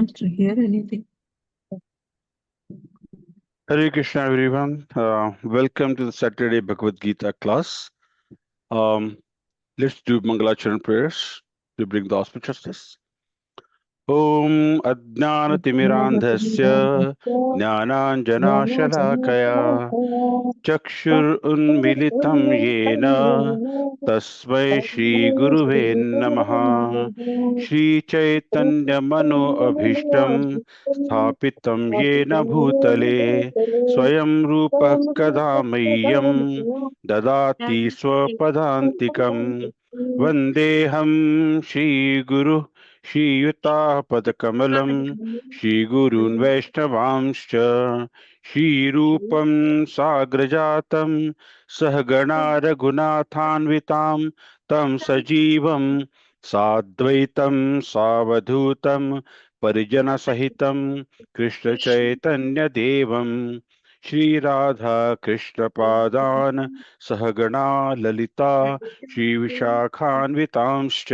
can't hear anything. Hare Krishna, everyone. Welcome to the Saturday Bhagavad Gita class. Um, let's do Mangalacharan prayers to bring the auspiciousness. Om Ajnanatimirandhasya Jnananjanashalakaya Chakshurunmilitam Yena Tasmai Shri Guruve Namaha Shri Chaitanya Mano Abhishtam Sthapitam Yena Bhutale Swayam Rupa Kadamayyam Dadati Swapadantikam Vandeham Shri Guru Shri Yuta Padakamalam Shri Gurun Vaishnavamscha श्रीरूपं साग्रजातं सहगणा रघुनाथान्वितां तं सजीवं साद्वैतं सावधूतं परिजनसहितं कृष्णचैतन्यदेवं श्रीराधा कृष्णपादान् सहगणा ललिता श्रीविशाखान्वितांश्च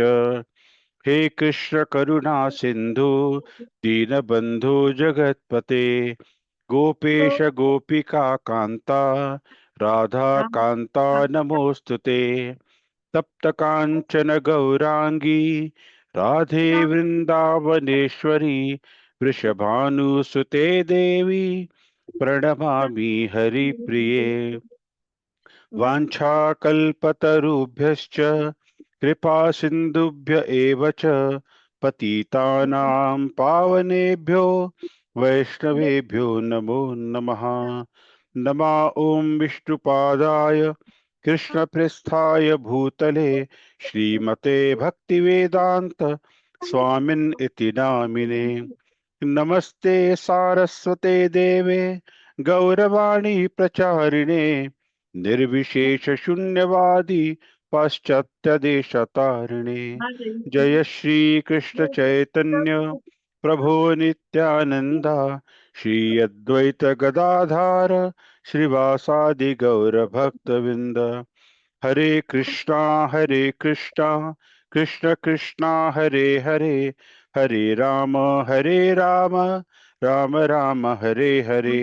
हे कृष्ण करुणा सिन्धु दीनबन्धु जगत्पते गोपेश गोपिका कांता राधा कांता नमोस्तुते तप्त कांचन गौरांगी राधे वृंदावनेश्वरी वृषभानुसुते देवी प्रणमामि हरिप्रिये वाञ्छाकल्पतरुभ्यश्च कृपा सिन्धुभ्य एव च पतितानां पावनेभ्यो वैष्णवेभ्यो नमो नमः नमा ॐ विष्णुपादाय कृष्णपृष्ठाय भूतले श्रीमते भक्तिवेदान्त स्वामिन् इति नामिने नमस्ते सारस्वते देवे गौरवाणी प्रचारिणे निर्विशेष शून्यवादी पाश्चात्य देशतारिणे जय श्री कृष्ण चैतन्य प्रभो नित्यानंद श्री अद्वैत गदाधार श्रीवासादि गौर भक्तविंद हरे कृष्णा कृष्ण कृष्णा हरे हरे हरे राम राम राम हरे हरे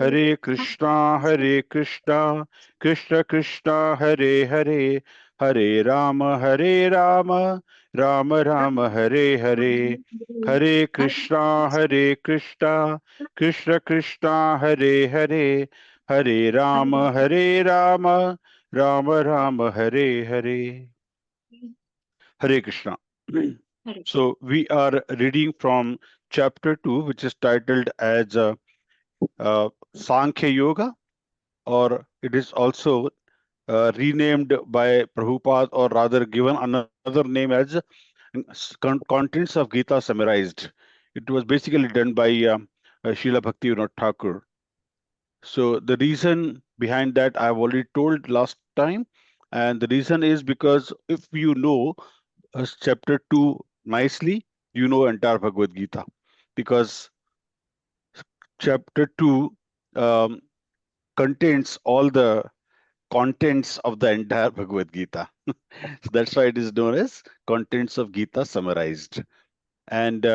हरे कृष्णा कृष्ण कृष्णा हरे राम राम राम हरे कृष्णा कृष्ण कृष्णा हरे Ram Ram Ram Hare Krishna. So we are reading from chapter 2, which is titled as Sankhya Yoga, or it is also renamed by Prabhupada, or rather given another name as Contents of Gita Summarized. It was basically done by Srila Bhaktivinoda Thakur. So the reason behind that I've already told last time, and the reason is because if you know chapter 2 nicely, you know entire Bhagavad Gita, because chapter 2 um, contains all the contents of the entire Bhagavad Gita. So that's why it is known as Contents of Gita Summarized. And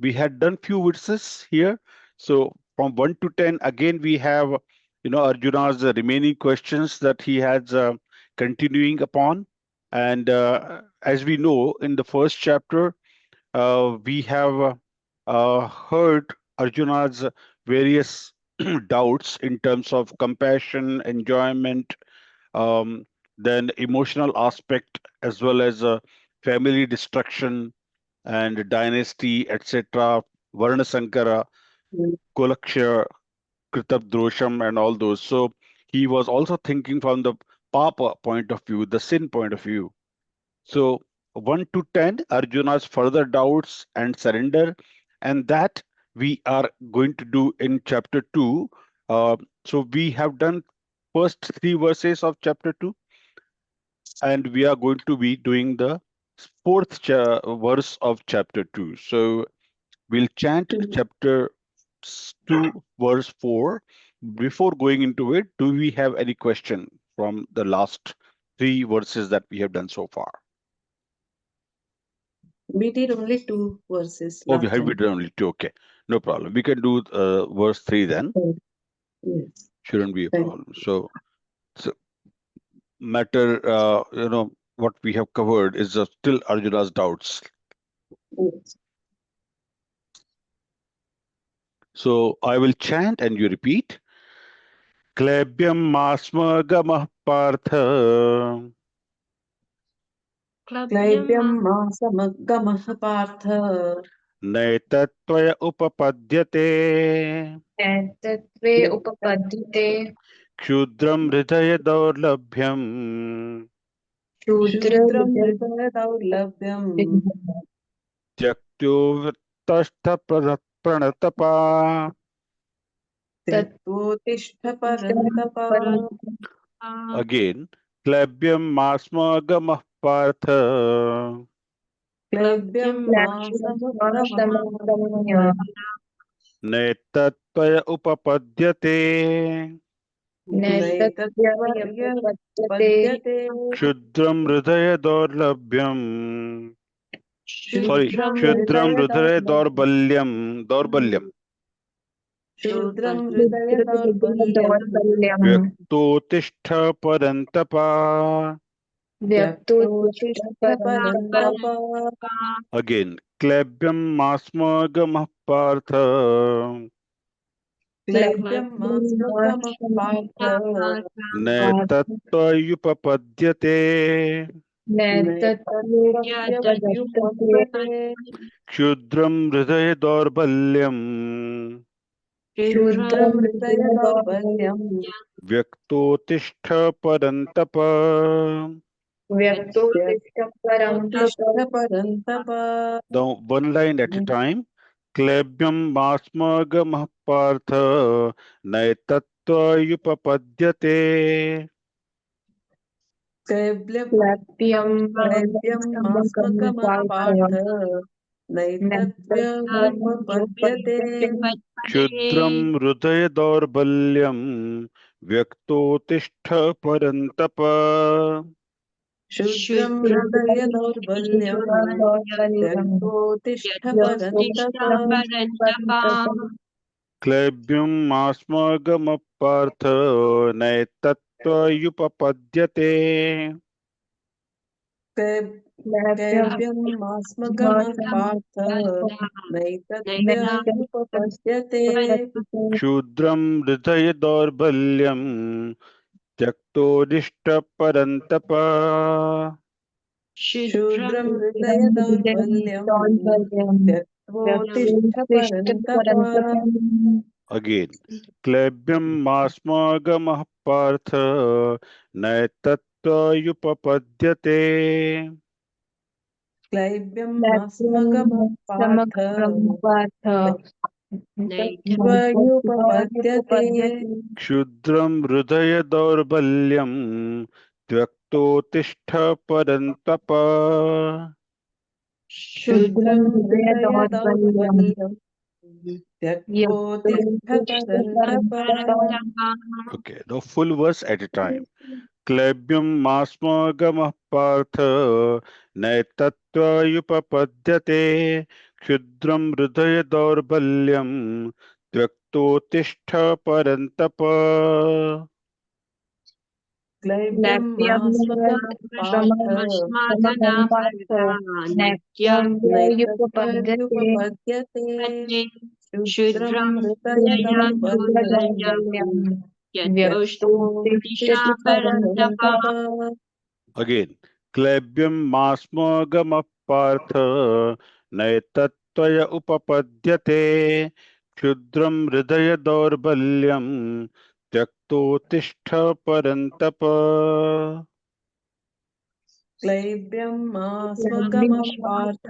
we had done few verses here. So from 1 to 10, again, we have, Arjuna's remaining questions that he has continuing upon. And as we know, in the first chapter, we have heard Arjuna's various doubts in terms of compassion, enjoyment, um, then emotional aspect, as well as family destruction and dynasty, etc., Varna Sankara, Kolaksha, Kritabdrosham, and all those. So he was also thinking from the Papa point of view, the sin point of view. So 1 to 10, Arjuna's further doubts and surrender, and that we are going to do in chapter 2. So we have done first three verses of chapter 2, and we are going to be doing the fourth verse of chapter 2. So we'll chant chapter 2, verse 4. Before going into it, do we have any question from the last three verses that we have done so far? We did only 2 verses Oh, we last have time. it only two. Okay, no problem. We can do verse 3 then. Yes. Shouldn't be a Thank problem. So matter, what we have covered is still Arjuna's doubts. you. Yes. So I will chant and you repeat. Klebyam masma gamah partha Klaibyam masamaggamah partha naitattvaya upapadyate एतत्त्वे उपपद्यते क्षुद्रम हृदय दौर्लभ्यम Shudram शूद्रविद्यते hridaya daurlabhyam त्यक्त्योत्तष्ट प्रणतपा त्यक्तोत्तिष्ठ परन्तप Again, Klebyam masma gamah partha क्लैब्यं मासमुद्गमः समगम्य naitattvaya upapadyate नैतत्त्वयपद्यते नैतत्पर्यपद्यते क्षुद्रम हृदय दौर्लभ्यम sorry क्षुद्रं क्षुद्रम हृदय हृदय दौर्बल्यम दौर्बल्यम क्षुद्रं हृदय दौर्बल्यं दौर्बल्यम् व्यक्तोत्तिष्ठ परन्तपा व्यक्तोत्तिष्ठ व्यक्तोत्तिष्ठ परन्तप परन्तप Again, क्लैब्यम मास्मगमः Partha क्लैब्यं मास्मगमः Partha नैतत्त्वयुपपद्यते नैतत्त्वोपपद्यते नैतत्त्वव्युपपद्यते क्षुद्रं हृदय दौर्बल्यम् क्षुद्रं हृदय दौर्बल्यं व्यक्तोत्तिष्ठ परन्तप व्यक्तोत्तिष्ठ परन्तप व्यक्तोत्तिष्ठ परन्तप Now, one line at a time. क्लैब्यं मास्मगमः Partha नैतत्त्वयुपपद्यते क्लैब्यं क्लैप्यं क्लैब्यं मास्मगमः Partha नैतत्त्वव्युपपद्यते क्षुद्रं हृदय दौर्बल्यं व्यक्तोत्तिष्ठ परन्तप क्षुद्रं हृदय दौर्बल्यं त्यक्तोत्तिष्ठ परन्तप क्लैब्यं मास्मगमः पार्थ नैतत्त्वयुपपद्यते क्लैब्यं मास्मगमः पार्थ नैतत्त्वव्युपपद्यते क्षुद्रं हृदय दौर्बल्यं त्यक्तोदिष्ट परन्तप क्षुद्रं हृदय दौर्बल्यं त्यक्तोत्तिष्ठ परन्तप Again, क्लैब्यं मास्मगमः पार्थ नैतत्त्वयुपपद्यते क्लैब्यं मास्मगमः पार्थ समग्रपार्थ नैतत्त्वयुपपद्यते क्षुद्रं हृदय दौर्बल्यं त्यक्तोत्तिष्ठ परन्तप क्षुद्रं हृदय हृदयदौर्बल्यम् दौर्बल्यं त्यक्तोत्तिष्ठ परन्तप Okay, the full verse at a time. क्लैब्यं मास्मगमः Partha नैतत्त्वयुपपद्यते क्षुद्रं हृदय दौर्बल्यं त्यक्तोत्तिष्ठ परन्तप क्लैब्यं मास्मगमः पार्थ समगम्पार्थ नैत्ययुपपद्यते नैतत्त्वयुपपद्यते क्षुद्रं हृदय दौर्बल्यं दौर्बल्यम् व्यक्तोत्तिष्ठति त्यक्तोत्तिष्ठ परन्तप परन्तप Again, क्लैब्यं मास्मगमः पार्थ नैतत्त्वय उपपद्यते क्षुद्रं हृदय दौर्बल्यं त्यक्तोत्तिष्ठ परन्तप क्लैब्यं मास्मगमः पार्थ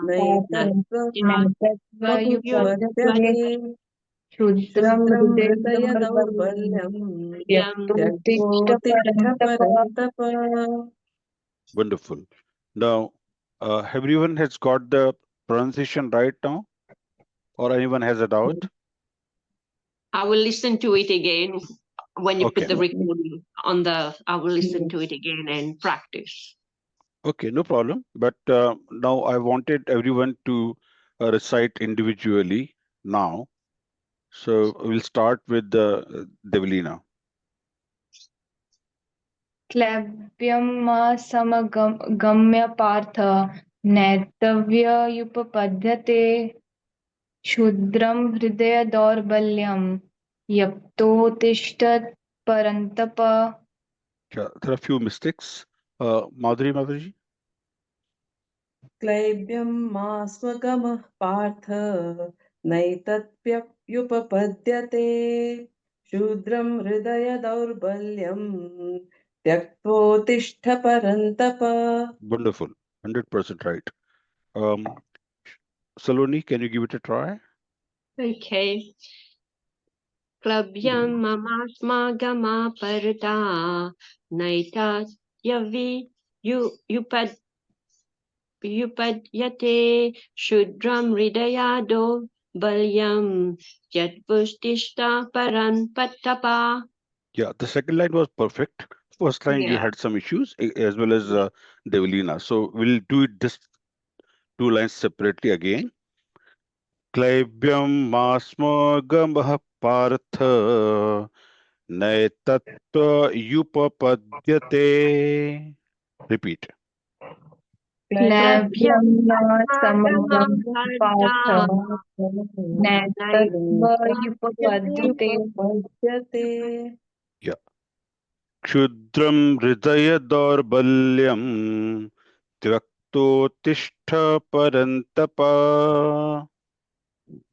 नैतत्त्वयुपपद्यते नैतत्त्वयुपपद्यते क्षुद्रं क्षुद्रं हृदय हृदयदौर्बल्यम् दौर्बल्यं व्यक्तोत्तिष्ठ त्यक्तोत्तिष्ठ परन्तप परन्तप Wonderful. Now, everyone has got the pronunciation right now, or anyone has a doubt? I will listen to it again when you Okay, put the recording on the. I will listen to it again and practice. Okay, no problem. But now I wanted everyone to recite individually now. So we'll start with Devalina. क्लैब्यं समगम्य Partha नैतव्ययुपपद्यते क्षुद्रं हृदय दौर्बल्यं यप्तोत्तिष्ठत् परन्तप. Yeah, there are a few mistakes. Madhuri. क्लैब्यं मास्वगमः Partha नैतत्प्युपपद्यते शूद्रं हृदय दौर्बल्यं त्यक्त्वोत्तिष्ठ परन्तप. Wonderful. 100% right. Saloni, can you give it a try? Okay. Klabhyam mamasma gama parta naita yavi yupad yupadyate shudram hridayado balyam yadvustishta paran patapa. Yeah, the second line was perfect. First line we Yeah. had some issues as well as Devalina. So we'll do it this two lines separately again. Klaibyam masmagamah parth naitatva yupapadyate. Repeat. क्लैब्यं समगं Parta Partha नैतत्त्वयुपपद्यते युपपद्यते Yeah. Kshudram hridaya daurbalyam त्यक्तोत्तिष्ठ परन्तप.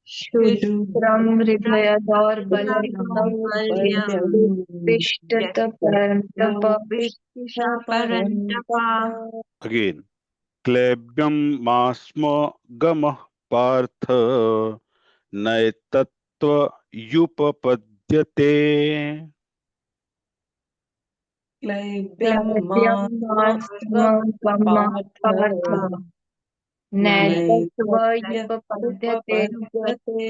क्षुद्रं हृदय दौर्बल्यं दौर्बल्यं यत्तिष्ठत् परन्तप. Parantapa. Again. क्लैब्यं मास्म गमः Partha नैतत्त्वयुपपद्यते. क्लैब्यं क्लैब्यं मास्मगमः Partha नैतत्त्वयुपपद्यते. नैतत्त्वयुपपद्यते.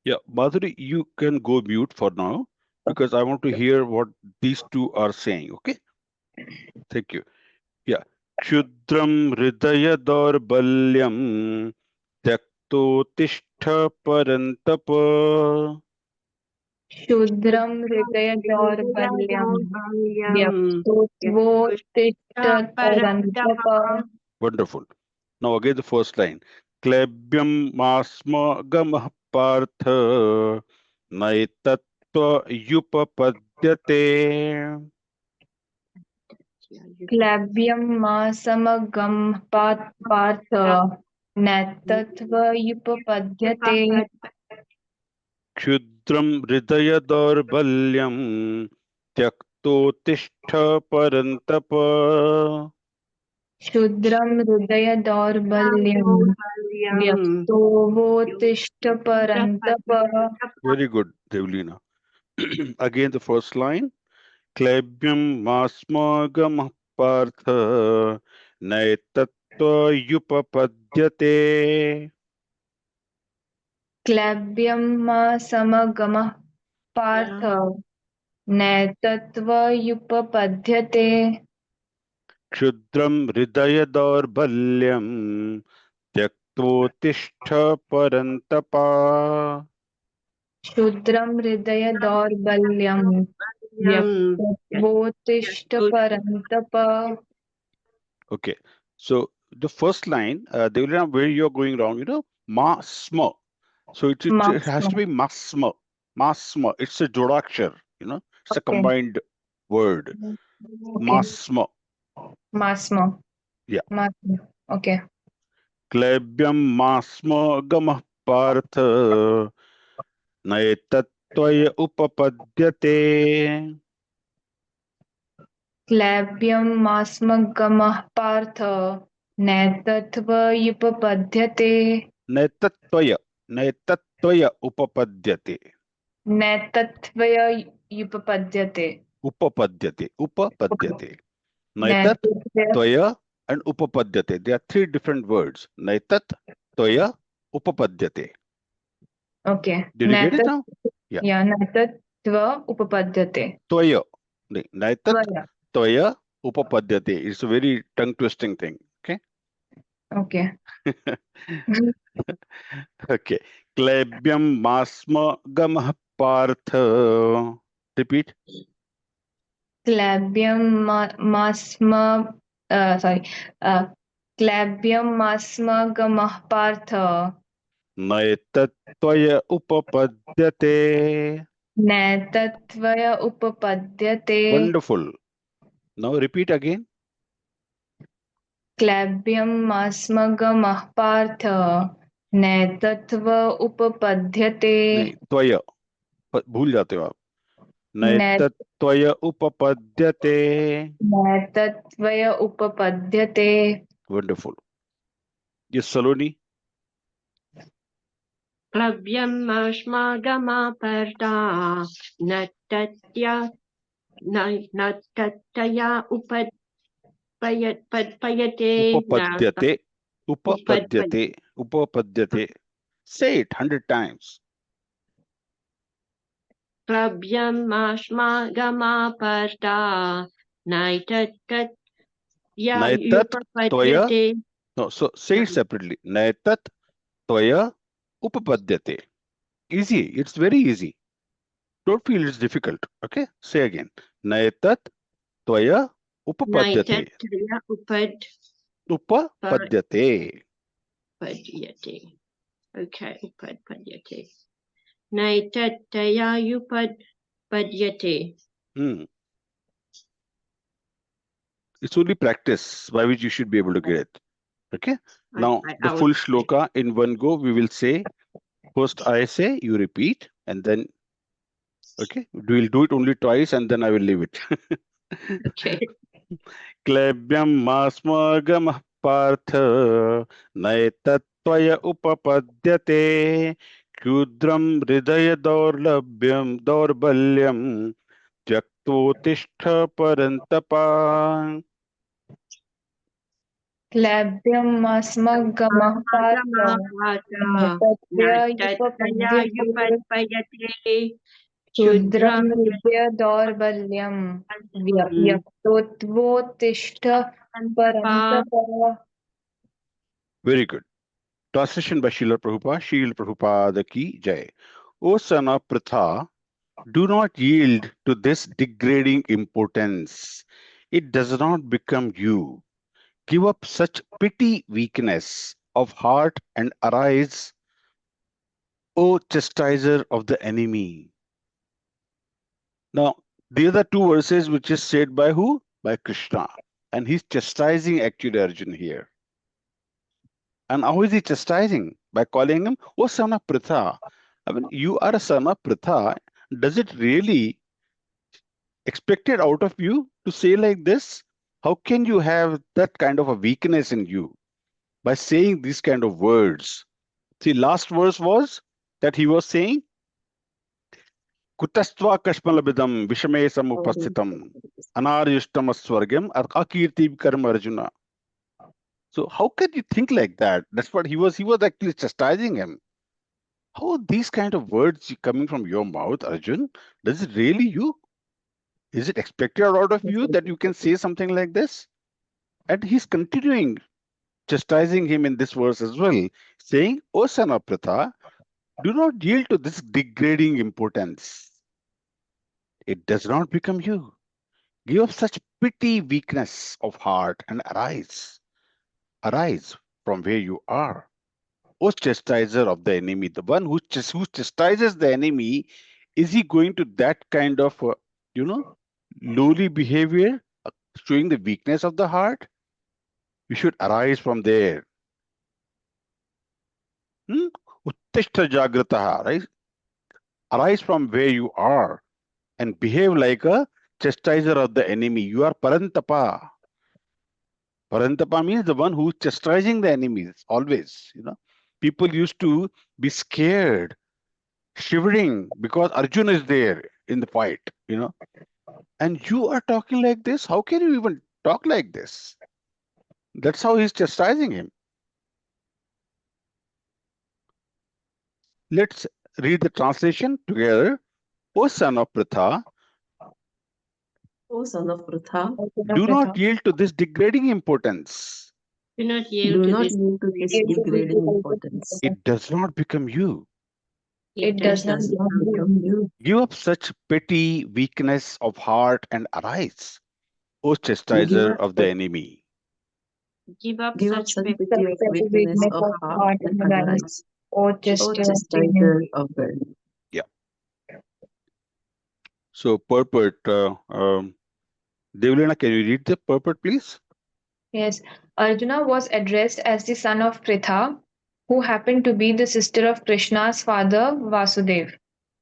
Yeah, Madhuri, you can go mute for now because I want to hear what these two are saying. Okay, thank you. Yeah, क्षुद्रं हृदय दौर्बल्यं त्यक्तोत्तिष्ठ परन्तप. क्षुद्रं हृदय दौर्बल्यं व्यक्तोत्तिष्ठ परन्तप. Wonderful. Now again the first line. Klebyam masma gamah partha naitatva yupapadyate. क्लैब्यं समगमः Partha नैतत्त्वयुपपद्यते. Kshudram hridaya daurbalyam त्यक्तोत्तिष्ठ परन्तप. क्षुद्रं हृदय दौर्बल्यं व्यक्तोत्तिष्ठ परन्तप. Very good, Devlina. Again the first line. Klebyam masma gamah partha naitatva yupapadyate. क्लैब्यं समगमः Partha नैतत्त्वयुपपद्यते. क्षुद्रं हृदय दौर्बल्यं त्यक्तोत्तिष्ठ परन्तप. क्षुद्रं हृदय दौर्बल्यं व्यक्तोत्तिष्ठ परन्तप. Okay, so the first line, Devlina, where you're going wrong, masma. So it has to be masma. Masma. It's a jodakshar, it's a combined word. Masma. Masma. Yeah. Masma. Okay. Klebyam masma gamah partha naitattvaya upapadyate. क्लैब्यं मास्मगमः Partha नैतत्त्वयुपपद्यते. नैतत्त्वय उपपद्यते. नैतत्त्वयुपपद्यते. उपपद्यते. नैतत्त्वय and upapadyate. They are three different words. Naitat, toya, upapadyate. Okay. Did you get it now? Yeah, नैतत्त्व उपपद्यते. Toya. Naitat, toya, Upapadyate. It's a very tongue twisting thing. Okay. Okay. Okay. Klebyam masma gamah partha. Repeat. Clabium masma. Sorry. Clabium masma gamah partha. Naetattvaya upapadyate. Netatvaya upapadyate. Wonderful. Now repeat again. Clabium masma gamah partha. Netatva upapadyate. नहीं त्वय भूल जाते हो आप Net नैतत्त्वय उपपद्यते Netatvaya upapadyate. Wonderful ये सलोनी Klavyam ashmagamaparta natatya natatya upayate उपपद्यते upad उपपद्यते उपपद्यते say it 100 times Klavyam ashmagamaparta naitatya नैतत्त्वय yupapadyate. no so say it separately नैतत्त्वय उपपद्यते easy it's very easy don't feel it's difficult okay say again नैतत्त्वय उपपद्यते Naitatya उपपद्यते upapadyate. Okay, upapadyate. Naitatya upapadyate. It's only practice by which you should be able to get it. Okay. Now the I full will. shloka in one go. We will say first. I say, you repeat, and then okay. We'll do it only twice, and then I will leave it. Okay. Klebyam masmagamah partha naitattvaya upapadyate kudram hridaya daurbalyam jaktotishta parantapa. Clabium masma gamah partha. Agamapata Netatvaya Natataya upapadyate. Yupadpayate Shudram Shudram hridaya daurbalyam. Yasam Yaktotvottishta Papa. parantapa. Very good. Translation by Srila Prabhupada. Srila Prabhupada ki jai. O son of Pratha, do not yield to this degrading importance. It does not become you. Give up such petty weakness of heart and arise, O chastiser of the enemy. Now, these are two verses which is said by who? By Krishna. And he's chastising actually Arjuna here. And how is he chastising? By calling him, O son of Pritha. I mean, you are a son of Pritha. Does it really expected out of you to say like this? How can you have that kind of a weakness in you by saying these kind of words? See, last verse was that he was saying, Kutastva kashmalabidam vishame samupasitam anaryustam aswargam akirti karma arjuna. So how can you think like that? That's what he was actually chastising him. How are these kind of words coming from your mouth, Arjun? Does it really you? Is it expected out of you that you can say something like this? And he's continuing chastising him in this verse as well, saying, O son of Pratha, do not yield to this degrading importance. It does not become you. Give up such petty weakness of heart and arise. Arise from where you are. O chastiser of the enemy, the one who chastises the enemy, is he going to that kind of, lowly behavior, showing the weakness of the heart? You should arise from there. Uttishta jagrataha, right? Arise from where you are and behave like a chastiser of the enemy. You are parantapa. Parantapa means the one who is chastising the enemies always. People used to be scared, shivering because Arjuna is there in the fight. And you are talking like this. How can you even talk like this? That's how he's chastising him. Let's read the translation together. O son of Pratha, O son of Pritha, O son do of not Pritha, yield to this degrading importance. Do not yield do to not this. yield to this yield to this degrading importance. It does not become you. It It does not does not become you. become you. Give up such petty weakness of heart and arise, O Give chastiser up, of the enemy. Give up give up such such petty pity of Such a weakness weakness of of heart heart and and arise. arise. O O chastiser of the chastiser of God. Yeah. So, purport, Devlena, can you read the purport, please? Yes, Arjuna was addressed as the son of Pritha, who happened to be the sister of Krishna's father Vasudev.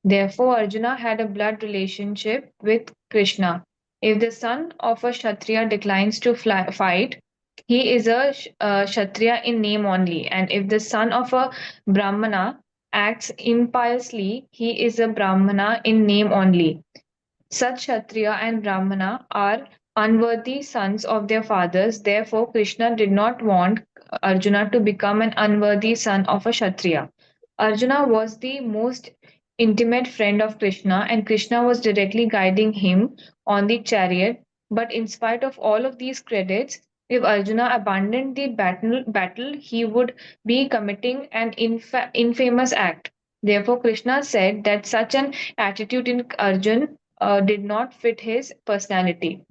Therefore, Arjuna had a blood relationship with Krishna. If the son of a Kshatriya declines to fight, he is a Kshatriya in name only. And if the son of a Brahmana acts impiously, he is a Brahmana in name only. Such Kshatriya and Brahmana are unworthy sons of their fathers. Therefore, Krishna did not want Arjuna to become an unworthy son of a Kshatriya. Arjuna was the most intimate friend of Krishna, and Krishna was directly guiding him on the chariot. But in spite of all of these credits, if Arjuna abandoned the battle, he would be committing an infamous act. Therefore, Krishna said that such an attitude in Arjun did not fit his personality.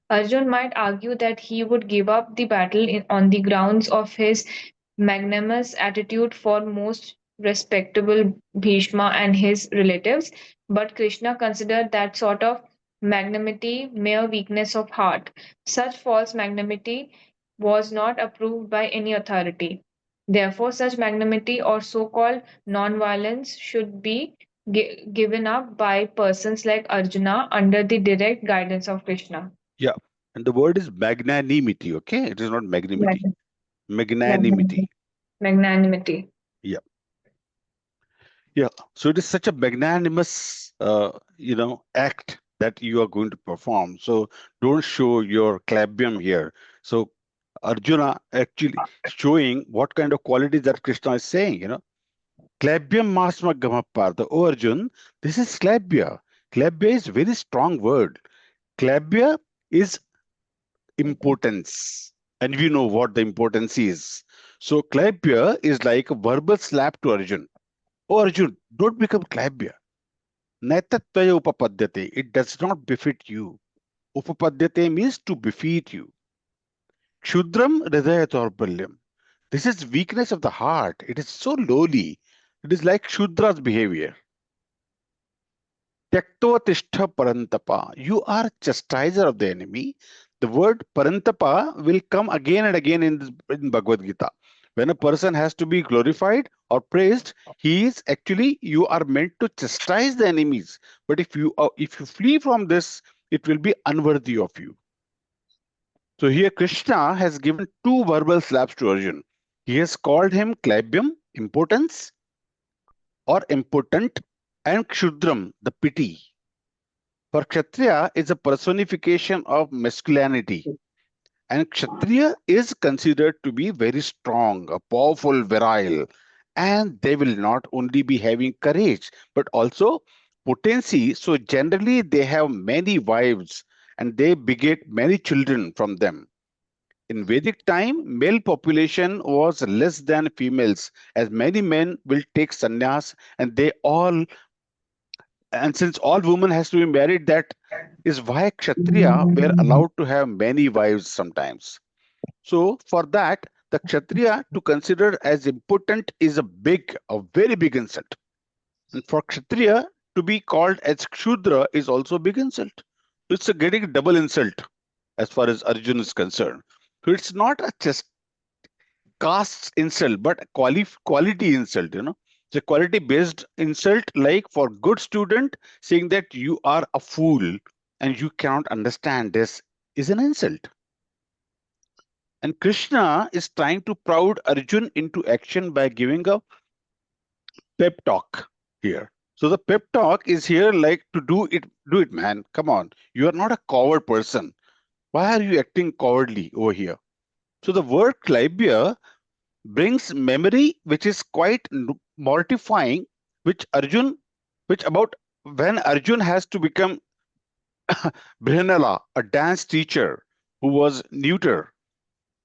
Arjun might argue that he would give up the battle on the grounds of his magnanimous attitude for most respectable Bhishma and his relatives, but Krishna considered that sort of magnanimity mere weakness of heart. Such false magnanimity was not approved by any authority. Therefore, such magnanimity or so called non-violence should be given up by persons like Arjuna under the direct guidance of Krishna. Yeah. And the word is magnanimity, okay? It is not magnanimity. Magna- Magnanimity. Magnanimity. Yeah. Yeah. So it is such a magnanimous, act that you are going to perform. So don't show your clabium here. So Arjuna actually showing what kind of qualities that Krishna is saying. Clabium masma gamapartha. Oh Arjun, this is clabia. Clabia is very strong word. Clabia is importance. And we know what the importance is. So clabia is like a verbal slap to Arjun. Oh Arjun, don't become clabia. Naitatvaya upapadyate. It does not befit you. Upapadyate means to defeat you. Kshudram hridaya daurbalyam. This is weakness of the heart. It is so lowly. It is like Shudra's behavior. Tyaktva parantapa. You are chastiser of the enemy. The word parantapa will come again and again in Bhagavad Gita. When a person has to be glorified or praised, you are meant to chastise the enemies. But if you flee from this, it will be unworthy of you. So here Krishna has given two verbal slaps to Arjun. He has called him Klabyam, impotence, or impotent, and Kshudram, the pity. For Kshatriya is a personification of masculinity, and Kshatriya is considered to be very strong, a powerful, virile, and they will not only be having courage but also potency. So generally, they have many wives and they beget many children from them. In Vedic time, male population was less than females, as many men will take sannyas, and since all women has to be married, that is why Kshatriya were allowed to have many wives sometimes. So for that, the Kshatriya to consider as impotent is a very big insult. And for Kshatriya to be called as Kshudra is also a big insult. It's a getting double insult as far as Arjun is concerned. So it's not a just caste insult, but quality insult. It's a quality based insult, like for good student, saying that you are a fool and you cannot understand this is an insult. And Krishna is trying to proud Arjun into action by giving a pep talk here. So the pep talk is here like to do it, man. Come on. You are not a coward person. Why are you acting cowardly over here? So the word klibia brings memory which is quite mortifying, which about when Arjun has to become Brihanala, a dance teacher who was neuter.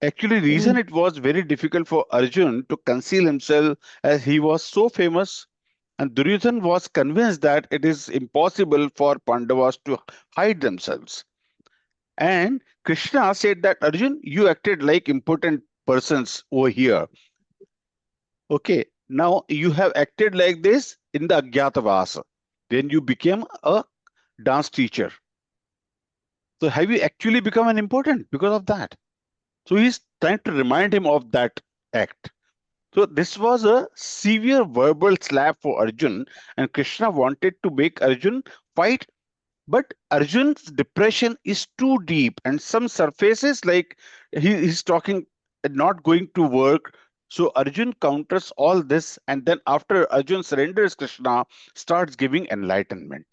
Actually, reason it was very difficult for Arjun to conceal himself as he was so famous, and Duryodhan was convinced that it is impossible for Pandavas to hide themselves. And Krishna said that Arjun, you acted like important persons over here. Okay, now you have acted like this in the Agyatavasa. Then you became a dance teacher. So have you actually become an important because of that? So he's trying to remind him of that act. So this was a severe verbal slap for Arjun, and Krishna wanted to make Arjun fight, but Arjun's depression is too deep, and some surfaces like he's talking not going to work. So Arjun counters all this, and then after Arjun surrenders, Krishna starts giving enlightenment.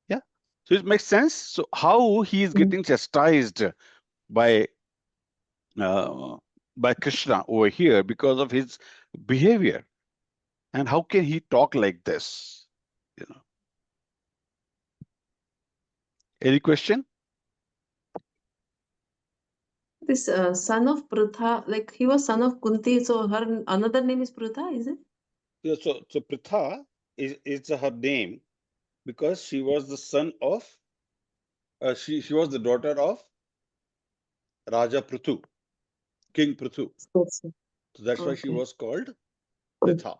Yeah, so it makes sense. So how he is getting chastised by uh, Krishna over here because of his behavior, and how can he talk like this? You know, any question? This son of Pritha, like he was son of Kunti, so her another name is Pritha, is it? Yeah, so Pritha is her name because she was the son of she was the daughter of Raja Prithu, King Prithu. Yes. So that's why she Okay. was called Pritha.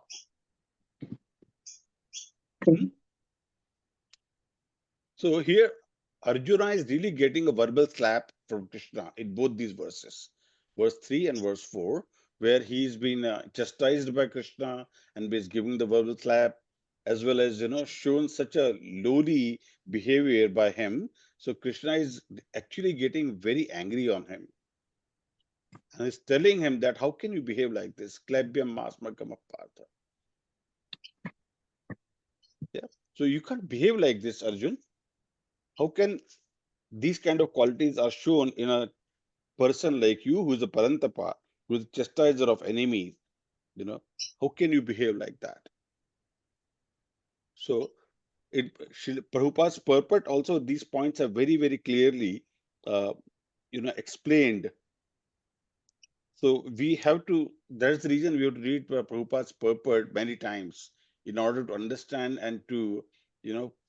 Okay. Hmm? So here Arjuna is really getting a verbal slap from Krishna in both these verses, verse 3 and verse 4, where he's been chastised by Krishna and is giving the verbal slap, as well as shown such a lowly behavior by him. So Krishna is actually getting very angry on him and is telling him that how can you behave like this? Klabhyam masmakam apartha. Yeah. So you can't behave like this, Arjun. How can these kind of qualities are shown in a person like you who is a parantapa, who is a chastiser of enemies? How can you behave like that? So Prabhupada's purport also, these points are very, very clearly explained. So we have to, that's the reason we have to read Prabhupada's purport many times in order to understand and to,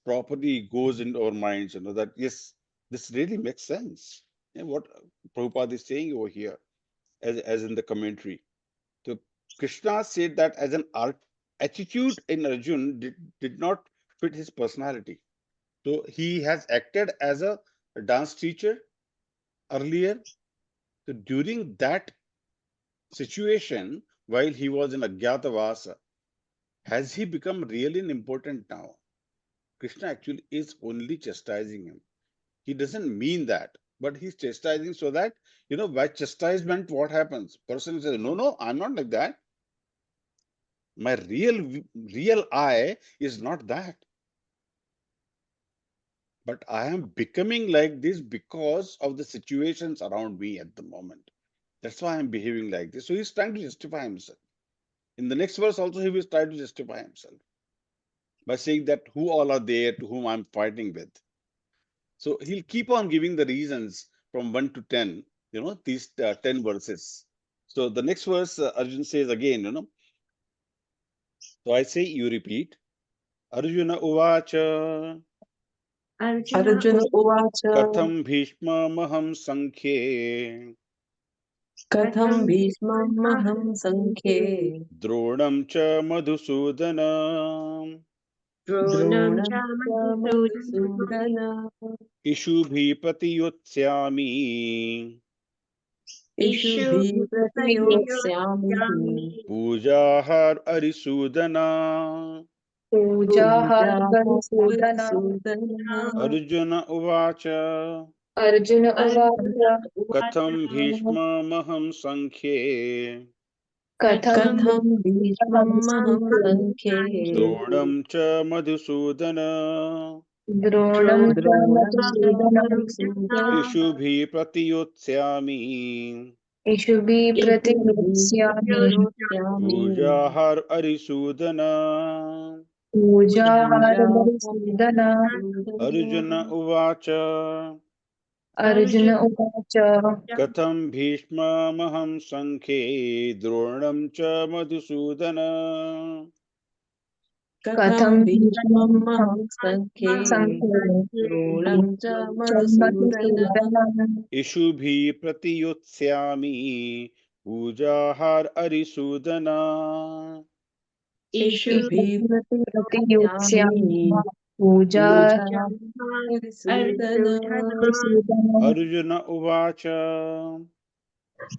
properly goes into our minds, that yes, this really makes sense. What Prabhupada is saying over here, as in the commentary. So Krishna said that as an attitude in Arjun did not fit his personality. So he has acted as a dance teacher earlier. So during that situation, while he was in Agyatavasa, has he become really important now? Krishna actually is only chastising him. He doesn't mean that, but he's chastising so that, by chastisement, what happens? Person says, no, I'm not like that. My real I is not that. But I am becoming like this because of the situations around me at the moment. That's why I'm behaving like this. So he's trying to justify himself. In the next verse also, he will try to justify himself by saying that who all are there to whom I'm fighting with. So he'll keep on giving the reasons from 1 to 10, these 10 verses. So the next verse, Arjun says again, so I say, you repeat. Arjuna uvacha Arjuna Uvacha katham bhishma maham sankhye Katham Bhishmam Maham Sankhe dronam cha madhusudana Dronam Dronam cha cha Madhusudana Madhusudana ishubhi pratiyotsyami Ishu Ishubhi Pratiyotsyami pujahar arisudana. Puja har Puja Sudana. Sudana Arjuna uvacha Arjuna Arjuna Uvacha katham Uvacha bhishma maham sankhye Katham Katham Bhishmam Maham Sankhe dronam cha madhusudana Dronam cha Dronam cha Madhusudanam Madhusudana ishubhi pratiyotsyami Ishubhi Ishubhi Pratiyotsyami Pratiyotsyami pujahar arisudana. पूजाहारमधुसूदन Arjuna Uvacha Arjun उवाच Katham Bhishmamaham Sankhe Dronam cha Madhusudana कथं कथं भीष्मं महं सङ्ख्ये संख्ये द्रोणं च Madhusudan Madhusudan Ishubhi Pratiyotsyami Pujahar Arisudana इषुभिः प्रतियोत्स्यामि प्रतियुत्स्यामि पूजा पूजा हरिसूदन Arjuna Uvacha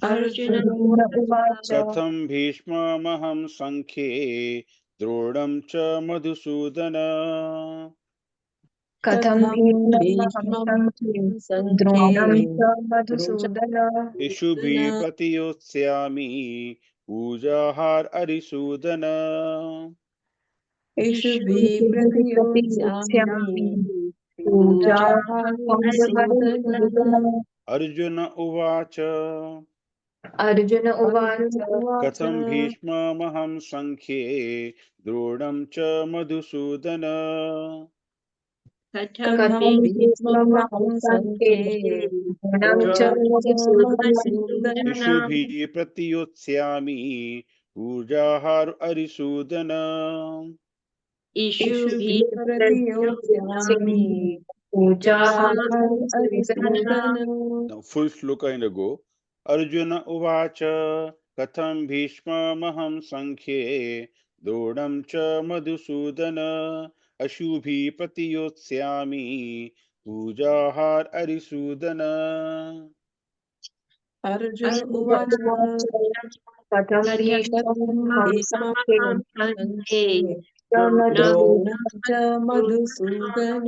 Arjun Arjun उवाच कथं भीष्ममहं सङ्ख्ये द्रोणं च मधुसूदन कथं कथं भीष्ममहं भीष्मं सङ्ख्ये सङ्ख्ये द्रोणं च द्रोणं मधुसूदन इषुभिः प्रतियोत्स्यामि पूजाहार अरिसूदन इषुभिः प्रतियोत्स्यामि प्रतियुत्स्यामि पूजा पूजा हरिसूदन अर्जुन उवाच अर्जुन उवाच अर्जुन उवाच कथं भीष्ममहं सङ्ख्ये द्रोणं च मधुसूदन कथं कथं भीष्ममहं भीष्ममहं सङ्ख्ये सङ्ख्ये द्रोणं च द्रोणं च मधुसूदन मधुसूदन इषुभिः प्रतियोत्स्यामि पूजाहार अरिसूदन इषुभिः प्रतियोत्स्यामि पूजा पूजाहर हरिसूदन हरिसूदन Now, full shloka in a go. Arjuna Uvacha Katham Bhishmamaham Sankhye Drodam cha Madhusudana Ashubhi Pratiyotsyami Pujahar Arisudana. Arjun उवाच कथं कथं भीष्ममहं सङ्ख्ये भीष्ममहं सङ्ख्ये च द्रोणं मधुसूदन च मधुसूदन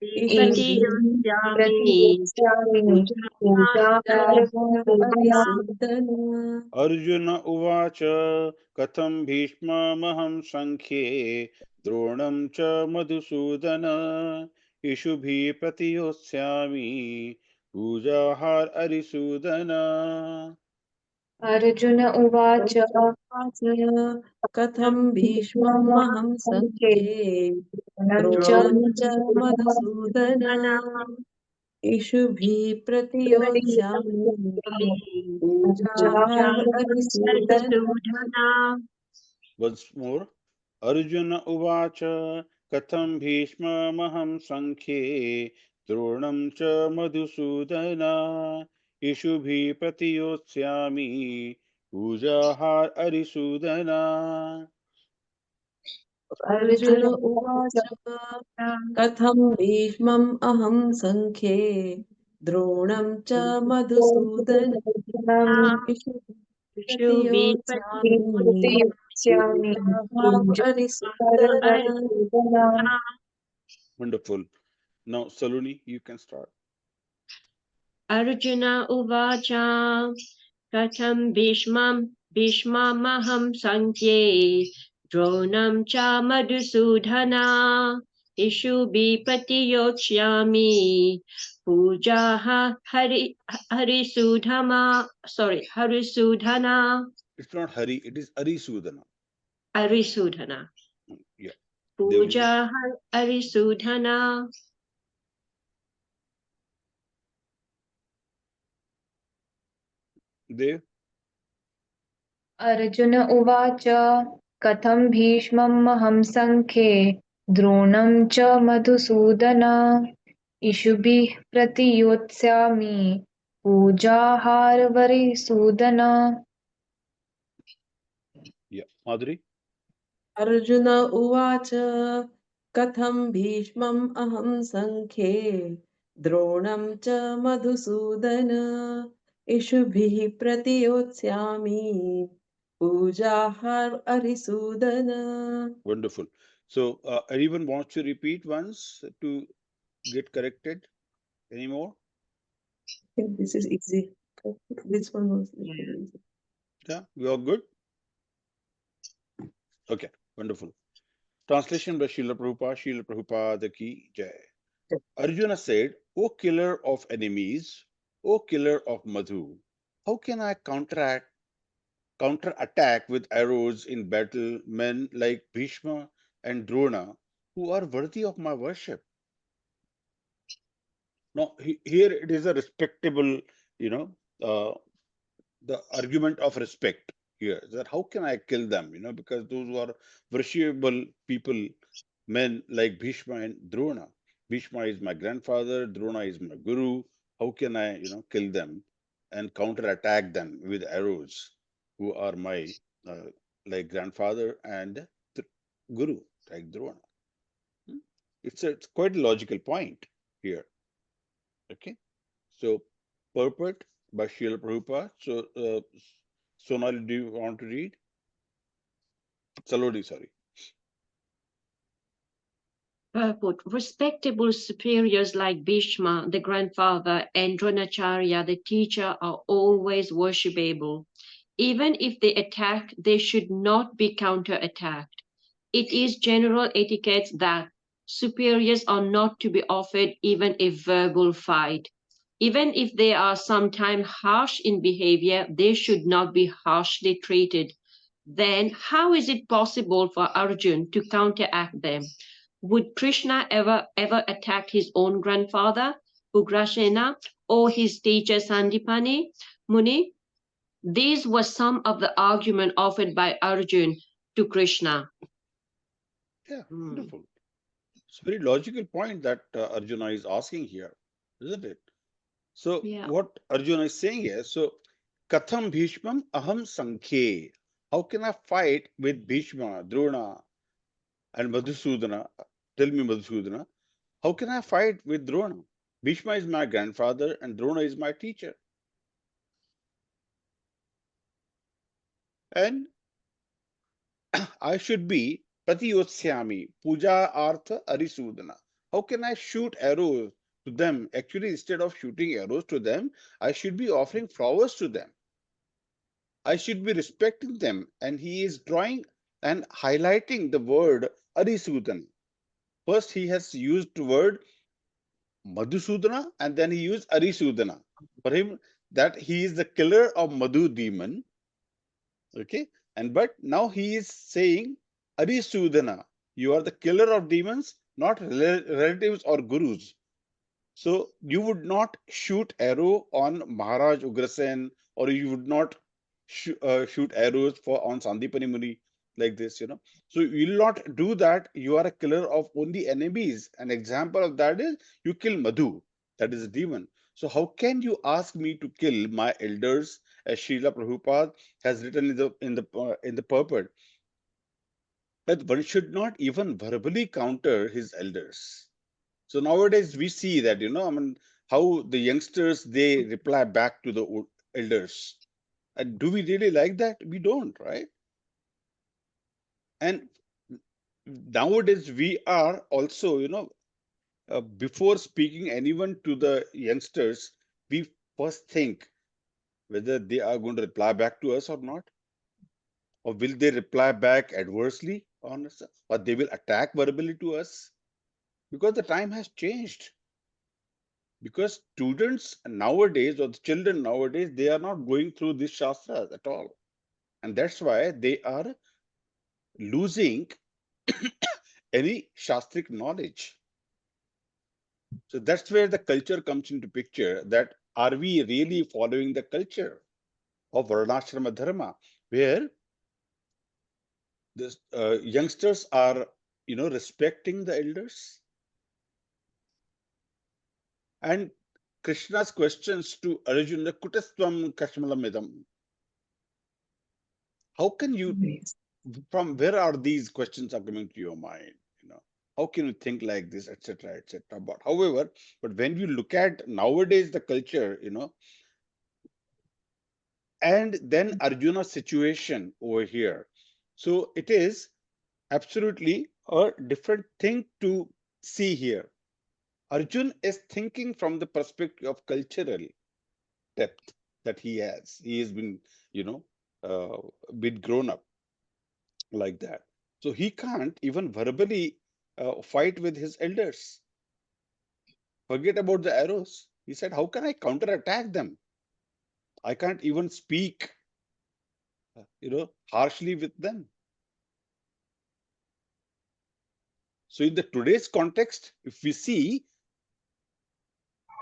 इषुभिः प्रतियोत्स्यामि पूजा हरिसूदन हरिसूदन Arjuna Uvacha Katham Bhishmamaham Sankhye Dronam cha Madhusudana Ishubhi Pratiyotsyami Pujahar Arisudana. Arjun उवाच उवाच कथं भीष्ममहं सङ्ख्ये द्रोणं च Madhusudan इषुभिः प्रतियोत्स्यामि पूजाहर हरिसूदन Once more. Arjuna Uvacha Katham Bhishmamaham Sankhye Dronam cha Madhusudana Ishubhi Pratiyotsyami Pujahar Arisudana. Arjun उवाच कथं भीष्मम् अहं सङ्ख्ये द्रोणं च मधुसूदन प्रतियोत्स्यामि प्रतियुत्स्यामि पूजा हरिसूदन हरिसूदन Wonderful. Now, Saloni, you can start. Arjuna Uvacha Katham Bhishmamaham Sankhye Dronam cha Madhusudhana Ishubi Pratiyochyami Pujaha Harisudhana It's not Hari, it is Arisudana. Arisudhana Yeah. Puja Arisudhana Dev. Arjun उवाच कथं भीष्ममहं सङ्ख्ये द्रोणं च Madhusudan इषुभिः प्रतियोत्स्यामि पूजाहारवरिसूदन Yeah. Madhuri. Arjun उवाच कथं भीष्मम् अहं सङ्ख्ये द्रोणं च Madhusudan इषुभिः प्रतियोत्स्यामि पूजाहर हरिसूदन Wonderful. So, anyone wants to repeat once to get corrected? Any more? This is easy. This one was easy. Yeah, we all good? Okay, wonderful. Translation by Srila Prabhupada ki jai. Arjuna said, O killer of enemies, O killer of Madhu, how can I counterattack with arrows in battle men like Bhishma and Drona who are worthy of my worship. Now, here it is a respectable, you know, the argument of respect here, that how can I kill them? Because those who are worshipable people, men like Bhishma and Drona. Bhishma is my grandfather, Drona is my guru. How can I, kill them and counterattack them with arrows, who are my like grandfather and guru, like Drona? Hmm? It's quite a logical point here. Okay. So, Purport by Srila Prabhupada. So, Sonali, do you want to read? Salodi, sorry. Purport. Respectable superiors like Bhishma, the grandfather, and Dronacharya, the teacher, are always worshipable. Even if they attack, they should not be counterattacked. It is general etiquette that superiors are not to be offered even a verbal fight. Even if they are sometimes harsh in behavior, they should not be harshly treated. Then, how is it possible for Arjun to counteract them? Would Krishna ever attack his own grandfather, Ugrasena, or his teacher Sandipani Muni? These were some of the argument offered by Arjun to Krishna. Yeah, wonderful. It's a very logical point that Arjuna is asking here, isn't it? So, Yeah. what Arjuna is saying here, so, Katham Bhishmam Aham Sankhe. How can I fight with Bhishma, Drona, and Madhusudana? Tell me, Madhusudana, how can I fight with Drona? Bhishma is my grandfather and Drona is my teacher. And I should be Pratiyotsyami, Puja Artha Arisudana. How can I shoot arrows to them? Actually, instead of shooting arrows to them, I should be offering flowers to them. I should be respecting them. And he is drawing and highlighting the word Arisudana. First, he has used the word Madhusudana and then he used Arisudana. For him, that he is the killer of Madhu demon. Okay. And but now he is saying, Arisudana, you are the killer of demons, not relatives or gurus. So you would not shoot arrow on Maharaj Ugrasen, or you would not shoot arrows for on Sandipani Muni like this. So you will not do that. You are a killer of only enemies. An example of that is you kill Madhu, that is a demon. So how can you ask me to kill my elders, as Srila Prabhupada has written in the purport, that one should not even verbally counter his elders. So nowadays we see that, I mean, how the youngsters, they reply back to the elders. And do we really like that? We don't, right? And nowadays we are also, before speaking anyone to the youngsters, we first think whether they are going to reply back to us or not, or will they reply back adversely on us, or they will attack verbally to us, because the time has changed. Because students nowadays, or the children nowadays, they are not going through these shastras at all, and that's why they are losing any shastric knowledge. So that's where the culture comes into picture, that are we really following the culture of varnashrama dharma, where the youngsters are respecting the elders. And Krishna's questions to Arjuna, Kutasvam Kashmalamidam, how can you, from where are these questions are coming to your mind? How can you think like this, etc., etc.? But however, but when you look at nowadays the culture, and then Arjuna's situation over here, so it is absolutely a different thing to see here. Arjun is thinking from the perspective of cultural depth that he has. He has been, uh, been grown up like that. So he can't even verbally fight with his elders. Forget about the arrows. He said, how can I counterattack them? I can't even speak, harshly with them. So in the today's context, if we see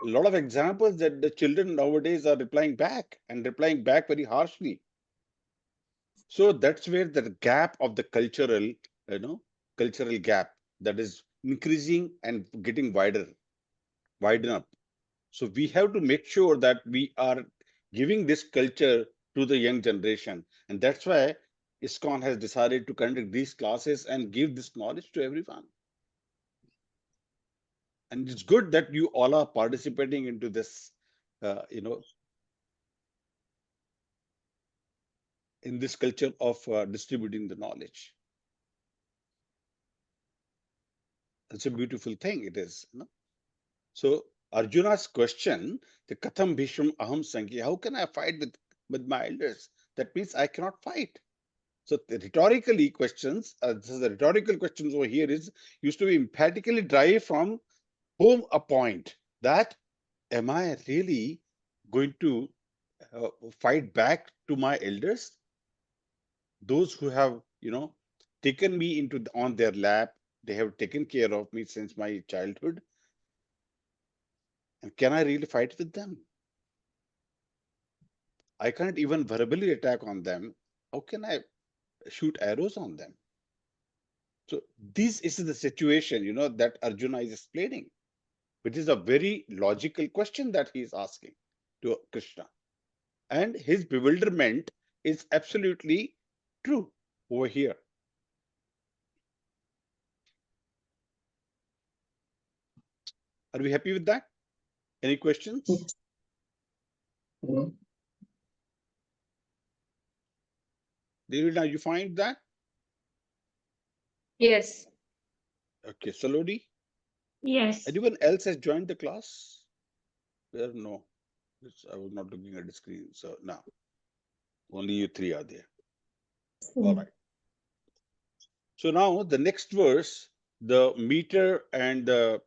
a lot of examples that the children nowadays are replying back and replying back very harshly. So that's where the gap of the cultural, cultural gap that is increasing and getting widen up. So we have to make sure that we are giving this culture to the young generation. And that's why ISKCON has decided to conduct these classes and give this knowledge to everyone. And it's good that you all are participating into this, in this culture of distributing the knowledge. It's a beautiful thing, it is. So Arjuna's question, the Katham Bhisham Aham Sankhya, how can I fight with my elders? That means I cannot fight. So the rhetorically questions, the rhetorical questions over here is used to be emphatically drive from home a point that am I really going to fight back to my elders? Those who have, taken me into on their lap, they have taken care of me since my childhood. And can I really fight with them? I can't even verbally attack on them. How can I shoot arrows on them? So this is the situation, that Arjuna is explaining, which is a very logical question that he is asking to Krishna. And his bewilderment is absolutely true over here. Are we happy with that? Any questions? Yes. Devina, you find that? Yes. Okay, Salodi? Yes. Anyone else has joined the class? There, no. I was not looking at the screen. So now, only you three are there. All right. So now the next verse, the meter and the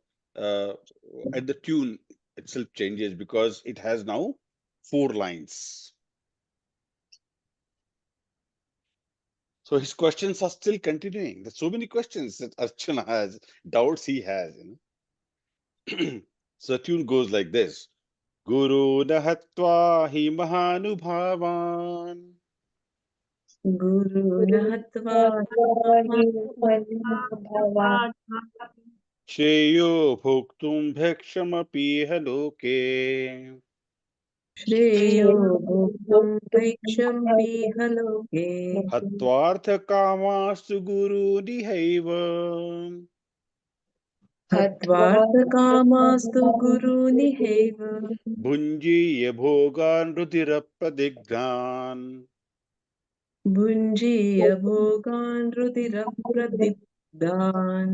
tune itself changes because it has now 4 lines. So his questions are still continuing. There's so many questions that Archana has, doubts he has. So the tune goes like this. Guru Nahatva hi mahanubhavan Guru Nahatva Shreyo bhoktum bhekshamapiha loke Shreyo Bhoktam Bhaiksham Piha Loke Hatvartha kamastu guru nihaiva Hatvartha Kamastu Guru Niheva Bhunjiya bhogan rudirapradignan Bhunjiya Bhogan Rudira Pradipdan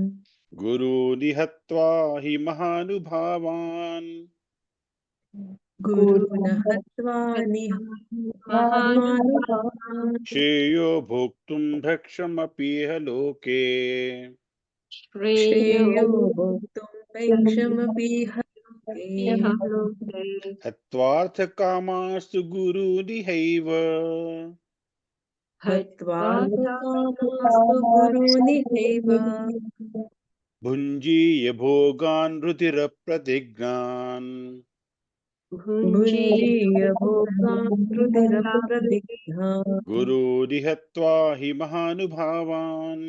Guru nihatva hi mahanubhavan Guru Nahatva Mahanubhavan Shreyo bhoktum bhekshamapiha loke Shreyo Bhoktam Bhaiksham Piha Loke Hatvartha kamastu guru nihaiva Hatvartha Kamastu Guru Niheva Bhunjiya bhogan rudirapradignan Bhunjiya Bhogan Rudira Pradigdha Guru nihatva hi mahanubhavan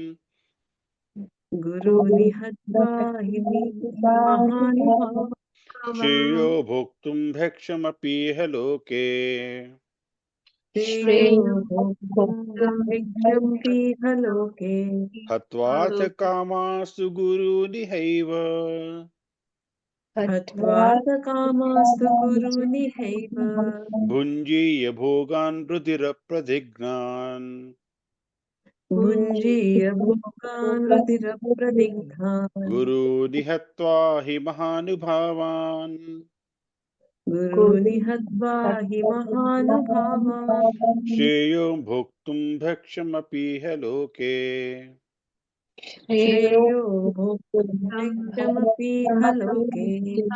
Guru Nihatva Himi Mahanubhava Shreyo bhoktum bhekshamapiha loke Shreyo Bhoktam Bhiksham Piha Loke Hatvartha kamastu guru nihaiva Hatvartha Kamastu Guru Niheva Bhunjiya bhogan rudirapradignan Bhunjiya Bhogan Rudira Pradigdha Guru nihatva hi mahanubhavan Guru Nihatva Hi Mahanubhava Shreyo bhoktum bhekshamapiha loke Shreyo Bhoktam Bhikshamapi Haloke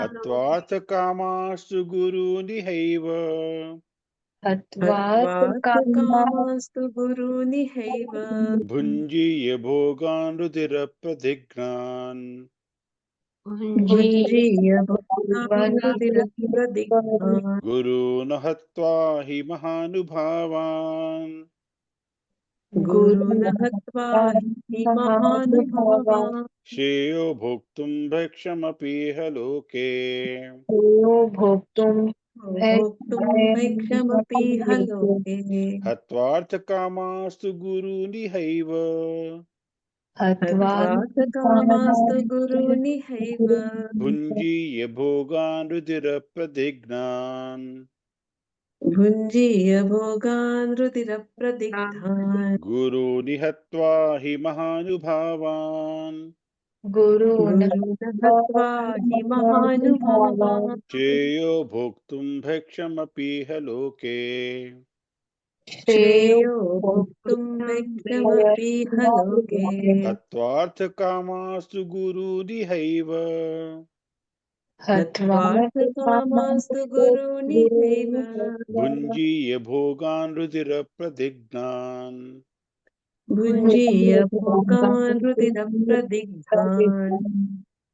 Hatvartha kamastu guru nihaiva हत्वात् कामास्तु गुरुनिहैव भुञ्जीय भोगान् रुधिरप्रतिघ्नान् भुञ्जीय भोगान् रुधिरप्रदिग्धान् गुरून् हत्वा हि महानुभावान् गुरुन् हत्वा हि महानुभावान् श्रेयो भोक्तुं भक्षमपीह लोके भोक्तुं भोक्तुं भैक्षमपीह लोके हत्वार्थकामास्तु गुरूनिहैव हत्वार्थकामास्तु गुरुनिहैव भुञ्जीय भोगान् रुधिरप्रतिघ्नान् भुञ्जीय भोगान् रुधिरप्रदिग्धान् गुरूनि हत्वा हि महानुभावान् गुरून् गुरुन् हत्वा हि महानुभावान् श्रेयो भोक्तुं भक्षमपीह लोके श्रेयो भोक्तुं भैक्षमपीह लोके हत्वार्थकामास्तु गुरूनिहैव हत्वार्थकामास्तु गुरुनिहैव भुञ्जीय भोगान् रुधिरप्रदिघ्नान् भुञ्जीय भोगान् रुधिरप्रदिग्धान्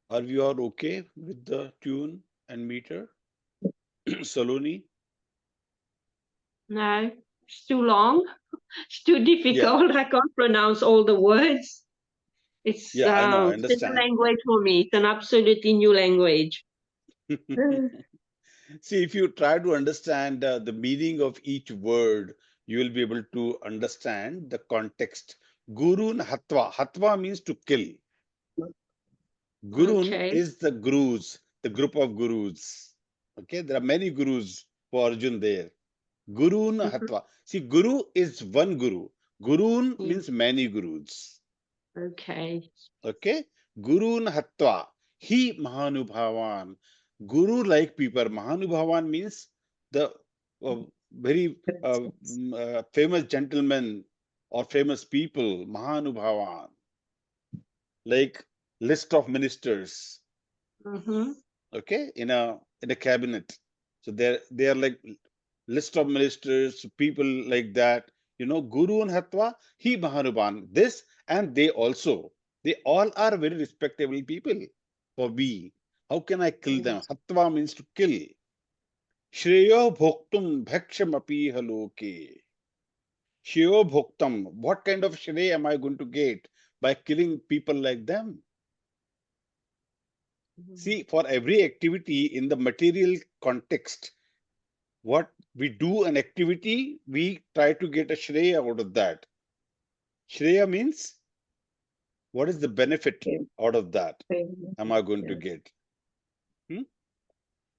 Are we all okay with the tune and meter? Saloni? No, it's too long. It's too difficult. I can't pronounce all the words. It's Yeah, I know, I it's a new understand. language for me. It's an absolutely new language. See, if you try to understand the meaning of each word, you will be able to understand the context. Gurun Hatva. Hatva means to kill. Gurun Okay. is the gurus, the group of gurus. Okay, there are many gurus for Arjun there. Gurun Hatva. See, Guru is one guru. Gurun Yeah. means many gurus. Okay. Okay, Gurun Hatva. He Mahanubhavan. Guru like people. Mahanubhavan means the very famous gentlemen or famous people. Mahanubhavan. Like list of ministers. Mm-hmm. Okay, in a cabinet. So they are like list of ministers, people like that. You know, Guru and Hatva, he Mahanuban. This and they also. They all are very respectable people for me. How can I kill them? Yes. Hatva means to kill. Shreyo bhoktum bhaksham apiha loke. Shreyo bhoktam. What kind of shrey am I going to get by killing people like them? See, for every activity in the material context, what we do an activity, we try to get a shreya out of that. Shreya means what is the benefit out of that am I going to get?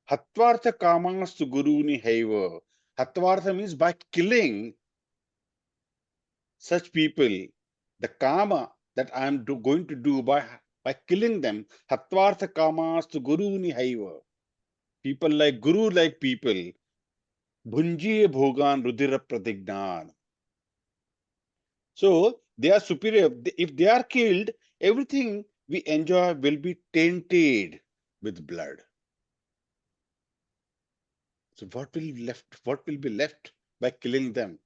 Hatvartha kamastu guruni haiva. Hatvartha means by killing such people, the kama that I am going to do by killing them. Hatvartha kamastu guruni haiva. People like guru like people. Bhunjiye bhogan rudira pratignan. So they are superior. If they are killed, everything we enjoy will be tainted with blood. So what will be left? What will be left by killing them?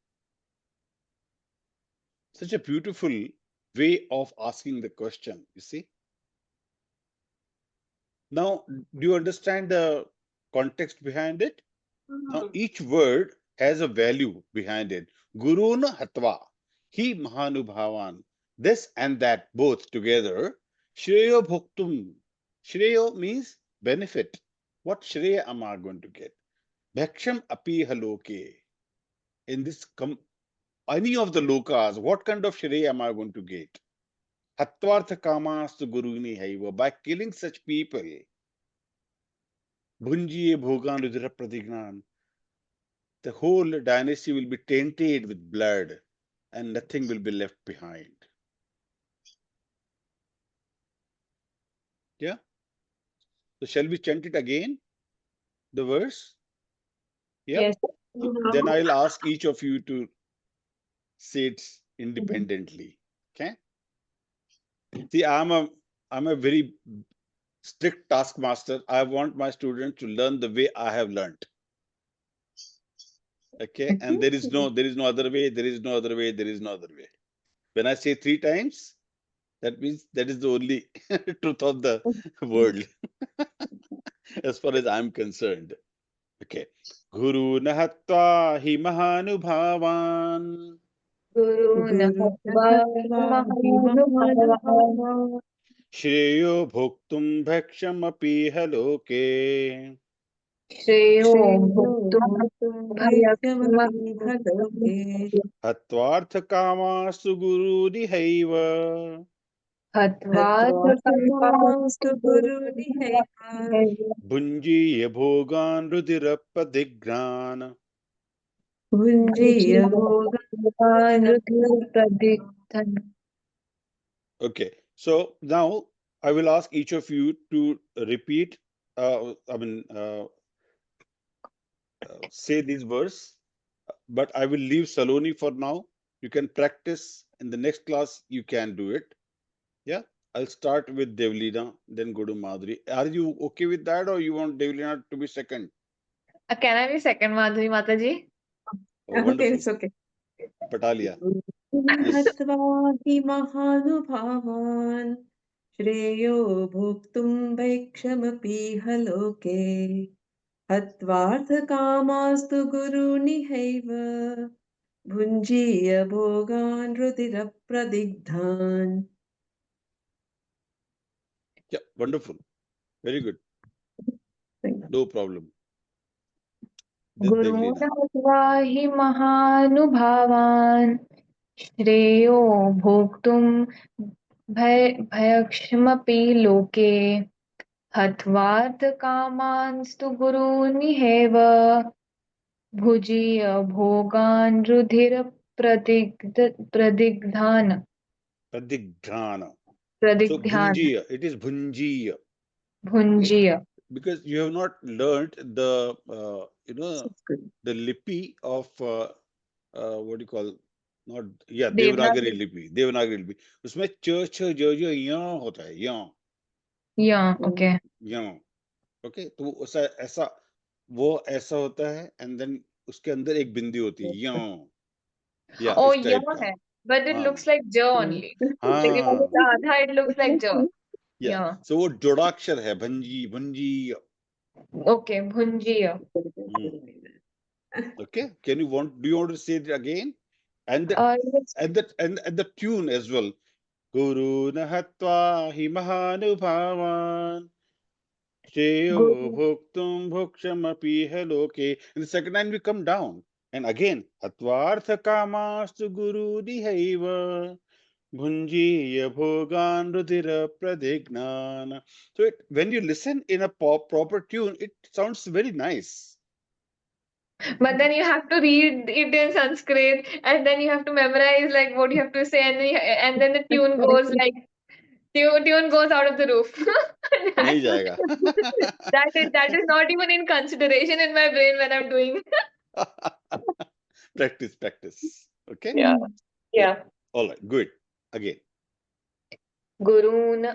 Such a beautiful way of asking the question, you see. Now, do you understand the context behind it? Now, each word has a value behind it. Guruna hatva, he mahanubhavan. This and that both together. Shreyo bhoktum. Shreyo means benefit. What shreya am I going to get? Bhaksham api haloke. In this any of the lokas, what kind of shreya am I going to get? Hatvartha kamastu guruni haiva. By killing such people. Bhunjiye bhogan rudra pratignan. The whole dynasty will be tainted with blood and nothing will be left behind. Yeah? So shall we chant it again? The verse? Yeah? Yes. Then I'll ask each of you to say it independently. Okay? See, I'm a very strict taskmaster. I want my students to learn the way I have learned. Okay, and there is no other way, there is no other way, there is no other way. When I say 3 times, that means that is the only truth of the world, as far as I'm concerned. Okay. Guru nahatva hi mahanubhavan Guru Guru Nahatva Mahanubhava shreyo bhoktum bhakshamapi loke Shreyo Shreyo Bhuktum bhuktum Bhayakshama bhaikyamati bhaloke hatvartha kamastu guru dihaiva Hatvat Hatvartha kamastu guru nihaiva bhunjiya bhogan rudirappadignan. Vunjiya bhoga Okay, so now I will ask each of you to repeat, say these words, but I will leave Saloni for now. You can practice in the next class, you can do it. Yeah, I'll start with Devlina, then go to Madhuri. Are you okay with that, or you want Devlina to be second? Can I be second, Madhuri Mataji? Oh, Okay, wonderful. it's okay. Patalia. Yes. हत्वा हि महानुभावान् श्रेयो भोक्तुं वैक्षमपीह लोके हत्वार्थकामास्तु गुरुनिहैव भुञ्जीय भोगान् रुधिरप्रदिग्धान् Yeah, wonderful. Very good. Thank No problem. Guru Devlina. Nahatva Hi Mahanubhavan Shreyo Bhoktum Bhayakshamapi Loke Hatvat Kamanstu Guru Niheva Bhujiya Bhogan Rudhira Pradigdhan Pradigdhana. So Pradigdhan Bhunjiya, it is Bhunjiya. Okay, Bhunjiya. because you have not learnt the you. the lipi of what do you call, not, yeah, Devanagari. Devanagari lipi. उसमें च छ ज ज या होता है, या Yeah, okay. Okay, तो ऐसा ऐसा वो ऐसा होता है, एंड देन उसके अंदर एक बिंदी होती है, या Oh, इस yeah, टाइप का. hai. But it हाँ looks like J only. लेकिन वो हाँ, जो आधा it looks like J. या Yeah. सो वो जोड़ाक्षर है, भंजी भंजी. Okay, Bhunjiya. Okay, can you want, do you want to say it again, and the Yes. and the tune as well. Guru nahatva hi mahanubhavan shreyo Guru. bhoktum bhokshamapi loke. In the second line we come down, and again hatvartha kamastu guru dihaiva bhunjiya bhogan rudira pradignan. So when you listen in a proper tune, it sounds very nice. But then you have to read it in Sanskrit, and then you have to memorize like what you have to say, and then the tune goes like tune goes out of the roof. नहीं जाएगा. That is not even in consideration in my brain when I'm doing. Practice. Okay. Yeah. Yeah. Yeah. All right. Good. Again. गुरून्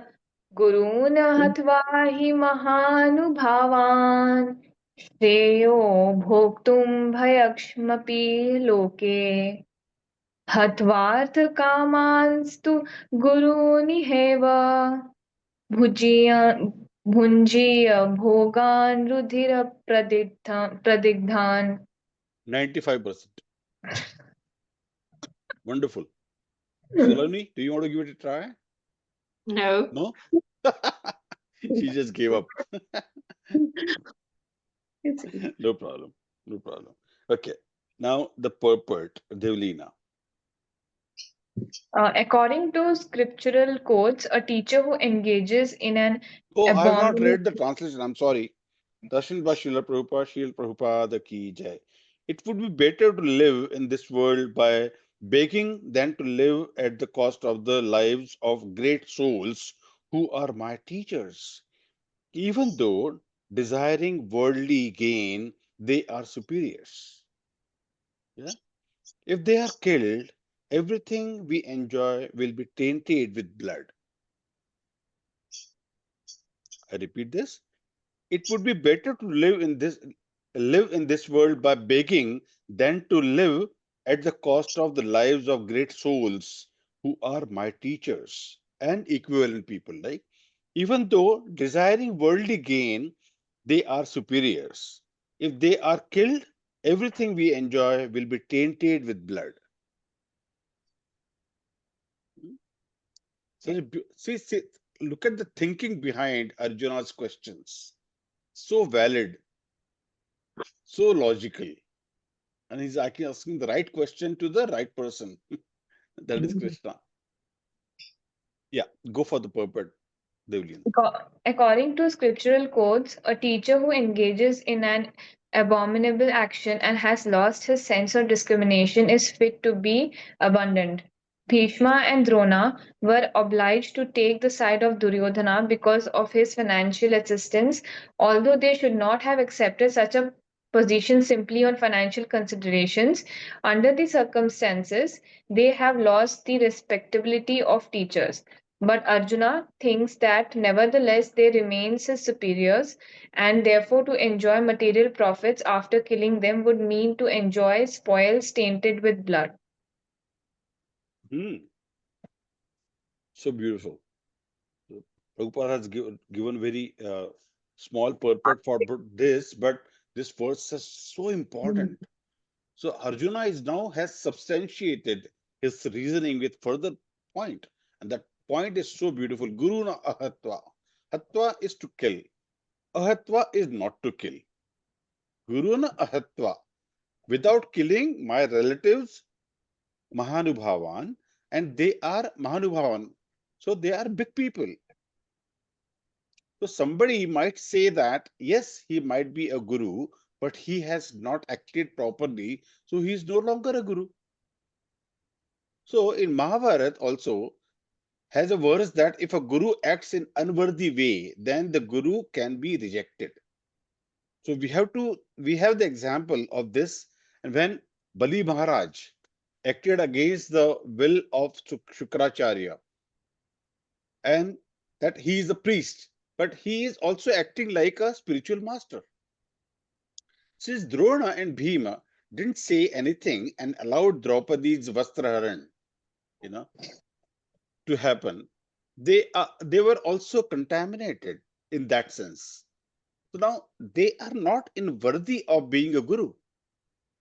गुरून् हत्वा हि महानुभावान् श्रेयो भोक्तुं भयक्ष्मपि लोके हत्वार्थकामांस्तु गुरूनिहेव भुजीय भुञ्जीय भोगान् रुधिरप्रदिग्धान् 95%. Wonderful. Saloni, do you want to give it a try? No. No? She just gave up. No problem. No problem. Okay. Now the purport, Devlina. According to scriptural quotes, a teacher who engages in an Oh, I have not abominable read the translation. I'm sorry. Darshan by Srila Prabhupada, Srila Prabhupada ki jai. It would be better to live in this world by begging than to live at the cost of the lives of great souls who are my teachers. Even though desiring worldly gain, they are superiors. Yeah? If they are killed, everything we enjoy will be tainted with blood. I repeat this. It would be better to live in this live in this world by begging than to live at the cost of the lives of great souls who are my teachers and equivalent people. Like, even though desiring worldly gain, they are superiors. If they are killed, everything we enjoy will be tainted with blood. See, look at the thinking behind Arjuna's questions. So valid, so logical. And he's asking the right question to the right person. That is Krishna. Yeah, go for the purport, Devlin. According to scriptural codes, a teacher who engages in an abominable action and has lost his sense of discrimination is fit to be abandoned. Bhishma and Drona were obliged to take the side of Duryodhana because of his financial assistance, although they should not have accepted such a position simply on financial considerations. Under the circumstances, they have lost the respectability of teachers. But Arjuna thinks that nevertheless they remain his superiors, and therefore to enjoy material profits after killing them would mean to enjoy spoils tainted with blood. Hmm, so beautiful. So, Prabhupada has given very small purport for this, but this verse is so important. So Arjuna is now has substantiated his reasoning with further point, and that point is so beautiful. Guru na ahatva. Hatva is to kill. Ahatva is not to kill. Guru na ahatva. Without killing my relatives, Mahanubhavan, and they are Mahanubhavan. So they are big people. So somebody might say that, yes, he might be a guru, but he has not acted properly, so he is no longer a guru. So in Mahabharata also has a verse that if a guru acts in unworthy way, then the guru can be rejected. So we have the example of this, and when Bali Maharaj acted against the will of Shukracharya, and that he is a priest, but he is also acting like a spiritual master. Since Drona and Bhima didn't say anything and allowed Draupadi's Vastraharan, you know, to happen, they were also contaminated in that sense. So now they are not in worthy of being a guru.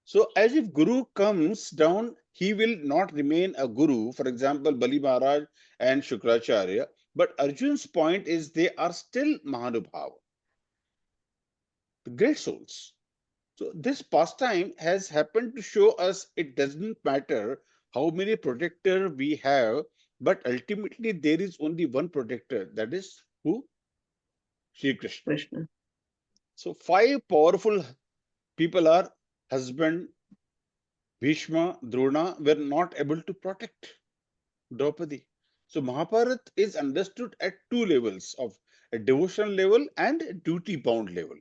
So as if guru comes down, he will not remain a guru. For example, Bali Maharaj and Shukracharya. But Arjun's point is they are still Mahanubhav, the great souls. So this pastime has happened to show us it doesn't matter how many protectors we have, but ultimately there is only one protector. That is who? Sri Krishna. Krishna. So five powerful people are husband, Bhishma, Drona were not able to protect Draupadi. So Mahabharata is understood at two levels of a devotional level and a duty bound level.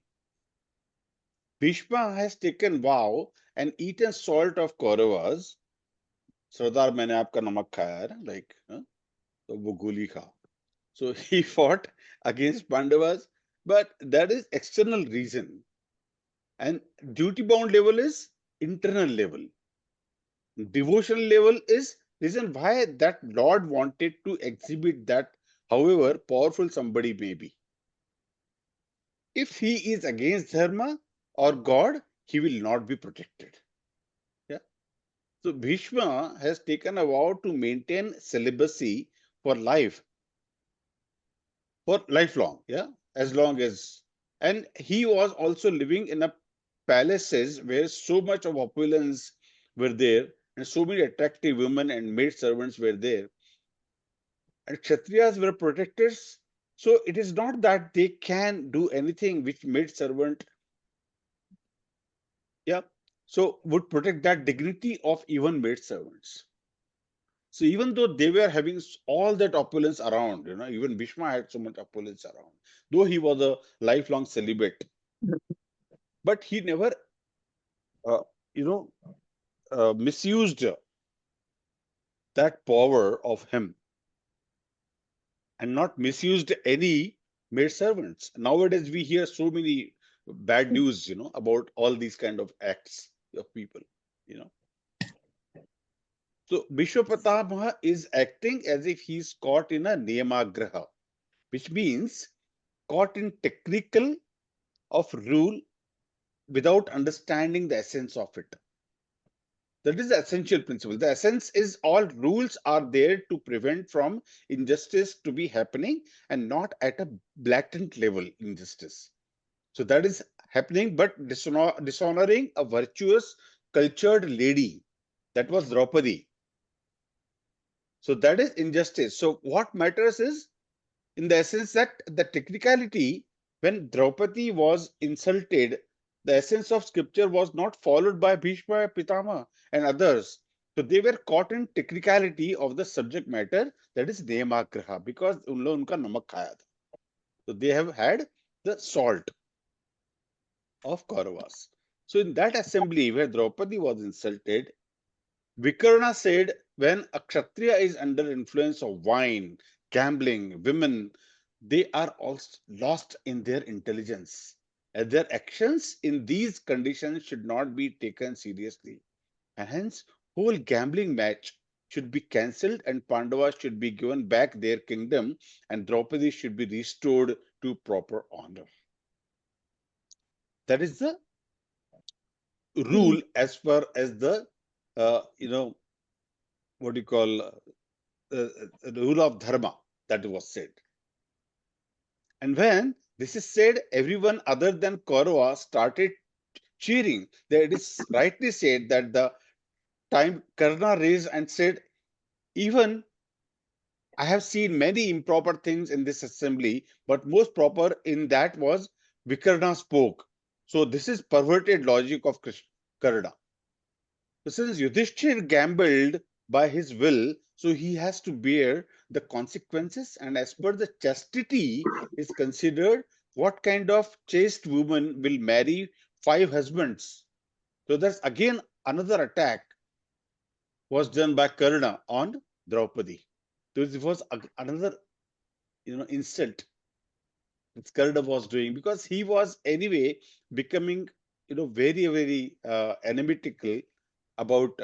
Bhishma has taken vow and eaten salt of Kauravas. सरदार मैंने आपका नमक खाया है ना like तो वो गोली खा. So he fought against Pandavas, but that is external reason. And duty bound level is internal level. Devotional level is reason why that Lord wanted to exhibit that, however powerful somebody may be. If he is against Dharma or God, he will not be protected. Yeah. So Bhishma has taken a vow to maintain celibacy for life, for lifelong, yeah, as long as. And he was also living in a palaces where so much of opulence were there, and so many attractive women and maid servants were there. And Kshatriyas were protectors. So it is not that they can do anything which maid servant, yeah, so would protect that dignity of even maid servants. So even though they were having all that opulence around, even Bhishma had so much opulence around, though he was a lifelong celibate, but he never, uh, you know, misused that power of him and not misused any maid servants. Nowadays, we hear so many bad news, about all these kind of acts of people, So Bishwapatama is acting as if he's caught in a niyamagraha, which means caught in technical of rule without understanding the essence of it. That is the essential principle. The essence is all rules are there to prevent from injustice to be happening and not at a blatant level injustice. So that is happening, but dishonoring a virtuous, cultured lady. That was Draupadi. So that is injustice. So what matters is, in the essence, that the technicality, when Draupadi was insulted, the essence of scripture was not followed by Bhishma, Pitama, and others. So they were caught in technicality of the subject matter, that is Neyamagraha, because unka namak khaya tha. So they have had the salt of Kauravas. So in that assembly where Draupadi was insulted, Vikarna said, when a Kshatriya is under influence of wine, gambling, women, they are also lost in their intelligence. And their actions in these conditions should not be taken seriously. And hence, whole gambling match should be cancelled and Pandavas should be given back their kingdom and Draupadi should be restored to proper honor. That is the rule as far as the, what do you call, the rule of dharma that was said. And when this is said, everyone other than Kaurava started cheering. That it is rightly said that the time Karna raised and said, even I have seen many improper things in this assembly, but most proper in that was Vikarna spoke. So this is perverted logic of Karna. So since Yudhishthir gambled by his will, so he has to bear the consequences. And as per the chastity is considered, what kind of chaste woman will marry 5 husbands? So that's again another attack was done by Karna on Draupadi. So this was another insult that Karna was doing, because he was anyway becoming very very enemical about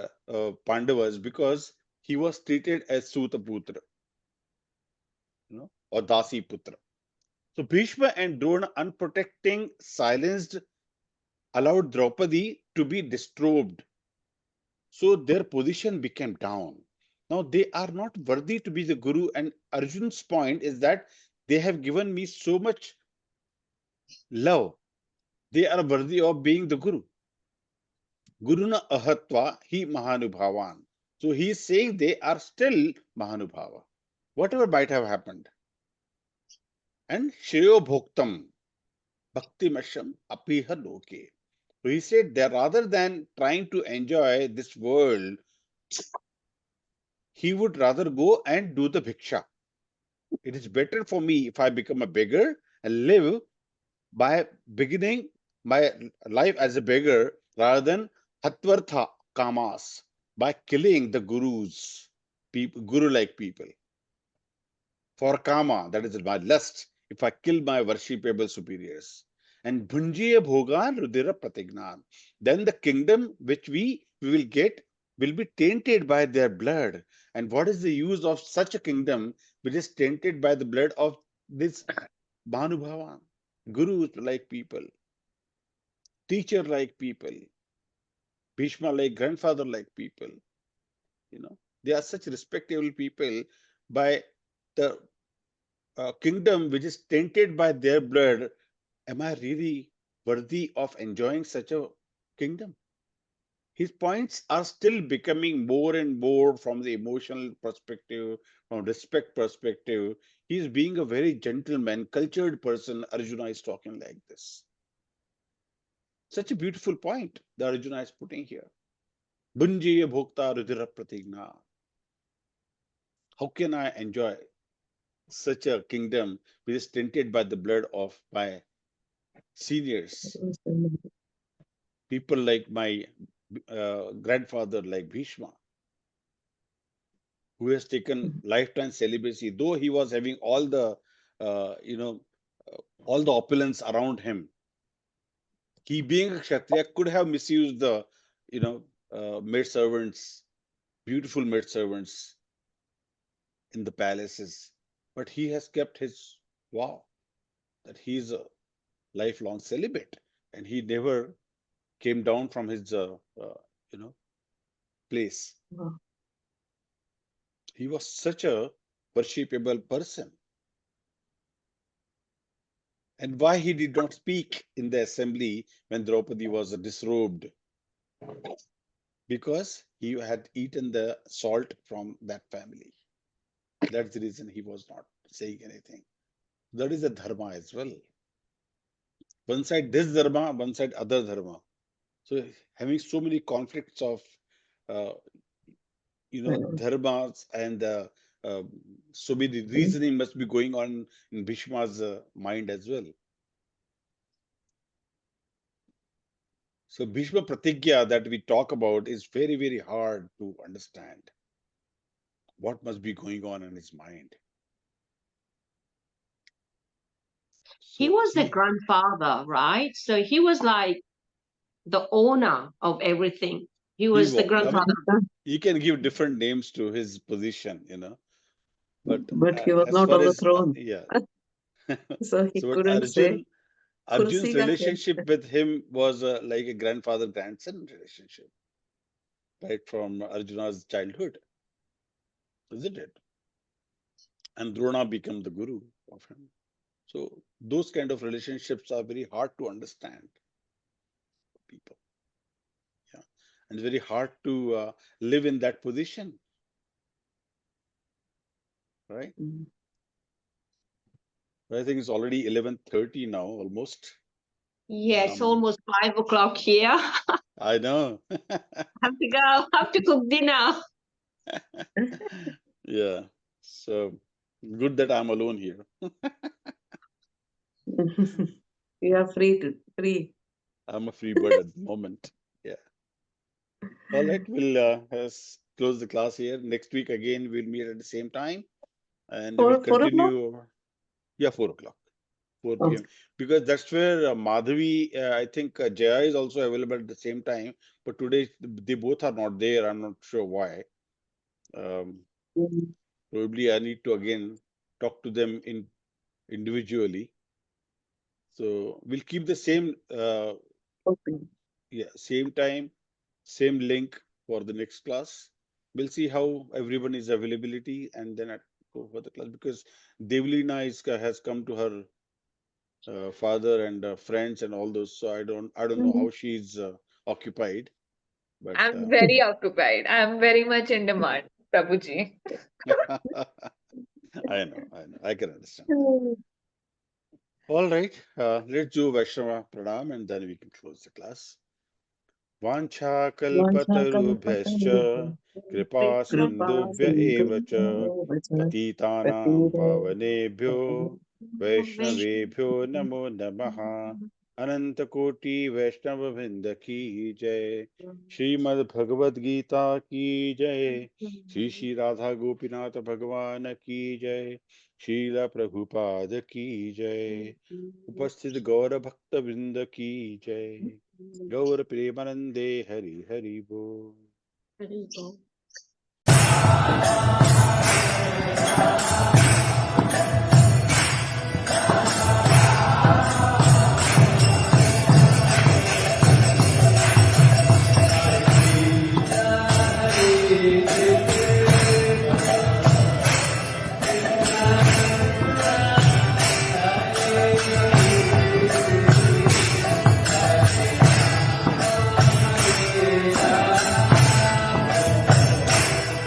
Pandavas, because he was treated as Sutaputra, or Dasi Putra. So Bhishma and Drona, unprotecting, silenced, allowed Draupadi to be disturbed. So their position became down. Now they are not worthy to be the Guru, and Arjun's point is that they have given me so much love. They are worthy of being the Guru. Guruna ahatva hi mahanubhavan. So he is saying they are still mahanubhava. Whatever might have happened. And shreyo bhoktam bhaktimasham apiha loke. So he said that rather than trying to enjoy this world, he would rather go and do the bhiksha. It is better for me if I become a beggar and live by beginning my life as a beggar rather than hatvartha kamas, by killing the gurus, guru-like people. For kama, that is my lust, if I kill my worshipable superiors. And bhunjiya bhogan rudira pratignan, then the kingdom which we will get will be tainted by their blood. And what is the use of such a kingdom which is tainted by the blood of this Bhanubhavan, gurus-like people, teacher-like people, Bhishma-like grandfather-like people? They are such respectable people. By the kingdom which is tainted by their blood, am I really worthy of enjoying such a kingdom? His points are still becoming more and more from the emotional perspective, from respect perspective. He is being a very gentleman, cultured person. Arjuna is talking like this. Such a beautiful point that Arjuna is putting here. Bunjiya bhokta rudira pratigna. How can I enjoy such a kingdom which is tainted by the blood of my seniors? People like my grandfather, like Bhishma, who has taken lifetime celibacy, though he was having all the, all the opulence around him. He, being a Kshatriya, could have misused the, maid servants, beautiful maid servants in the palaces, but he has kept his vow that he is a lifelong celibate, and he never came down from his, place. Wow. He was such a worshipable person. And why he did not speak in the assembly when Draupadi was disrobed? Because he had eaten the salt from that family. That's the reason he was not saying anything. That is a dharma as well. One side this dharma, one side other dharma. So having so many conflicts of, uh, dharmas and so many reasoning must be going on in Bhishma's mind as well. So Bhishma Pratigya that we talk about is very, very hard to understand. What must be going on in his mind? He So was the grandfather, right? So he was like the owner of everything. He was the I mean, grandfather. he can give different names to his position, but But he was as not far on the as throne, yeah, so he so but couldn't say Arjun's Kursi ka kya?" relationship with him was like a grandfather-grandson relationship, right from Arjuna's childhood, isn't it? And Drona became the guru of him. So those kind of relationships are very hard to understand for people. Yeah, and very hard to live in that position, right? Mm. I think it's already 11:30 now, almost. Yes, almost 5 o'clock here. I know. Have to go. Have to cook dinner. Yeah. So good that I'm alone here. You are free. I'm a free bird at the moment. Yeah. All right. We'll close the class here. Next week again, we'll meet at the same time, and we'll 4 o'clock? continue. Yeah, 4 o'clock, 4 Oh. p.m. Because that's where Madhavi, I think Jaya is also available at the same time. But today they both are not there. I'm not sure why. Mm. Probably I need to again talk to them individually. So we'll keep the same Okay. same time, same link for the next class. We'll see how everyone is availability, and then I go for the class because Devlina has come to her father and friends and all those. So I don't know how she's occupied, but I'm very occupied. I'm very much in demand, Prabhuji. I know, I can understand that. All right, let's do Vaishnava Pranam and then we can close the class. वाञ्छाकल्पतरुभ्यश्च कृपा सिन्धुभ्य एव च पतितानां पावनेभ्यो वैष्णवेभ्यो नमो नमः। अनंतकोटि वैष्णववृंद की जय। श्रीमद् भगवद गीता की जय। श्री श्री राधा गोपीनाथ भगवान की जय। श्रील प्रभुपाद की जय। उपस्थित गौर भक्त वृंद की जय। गौर प्रेमानंदे हरि हरि बोल। Very cool.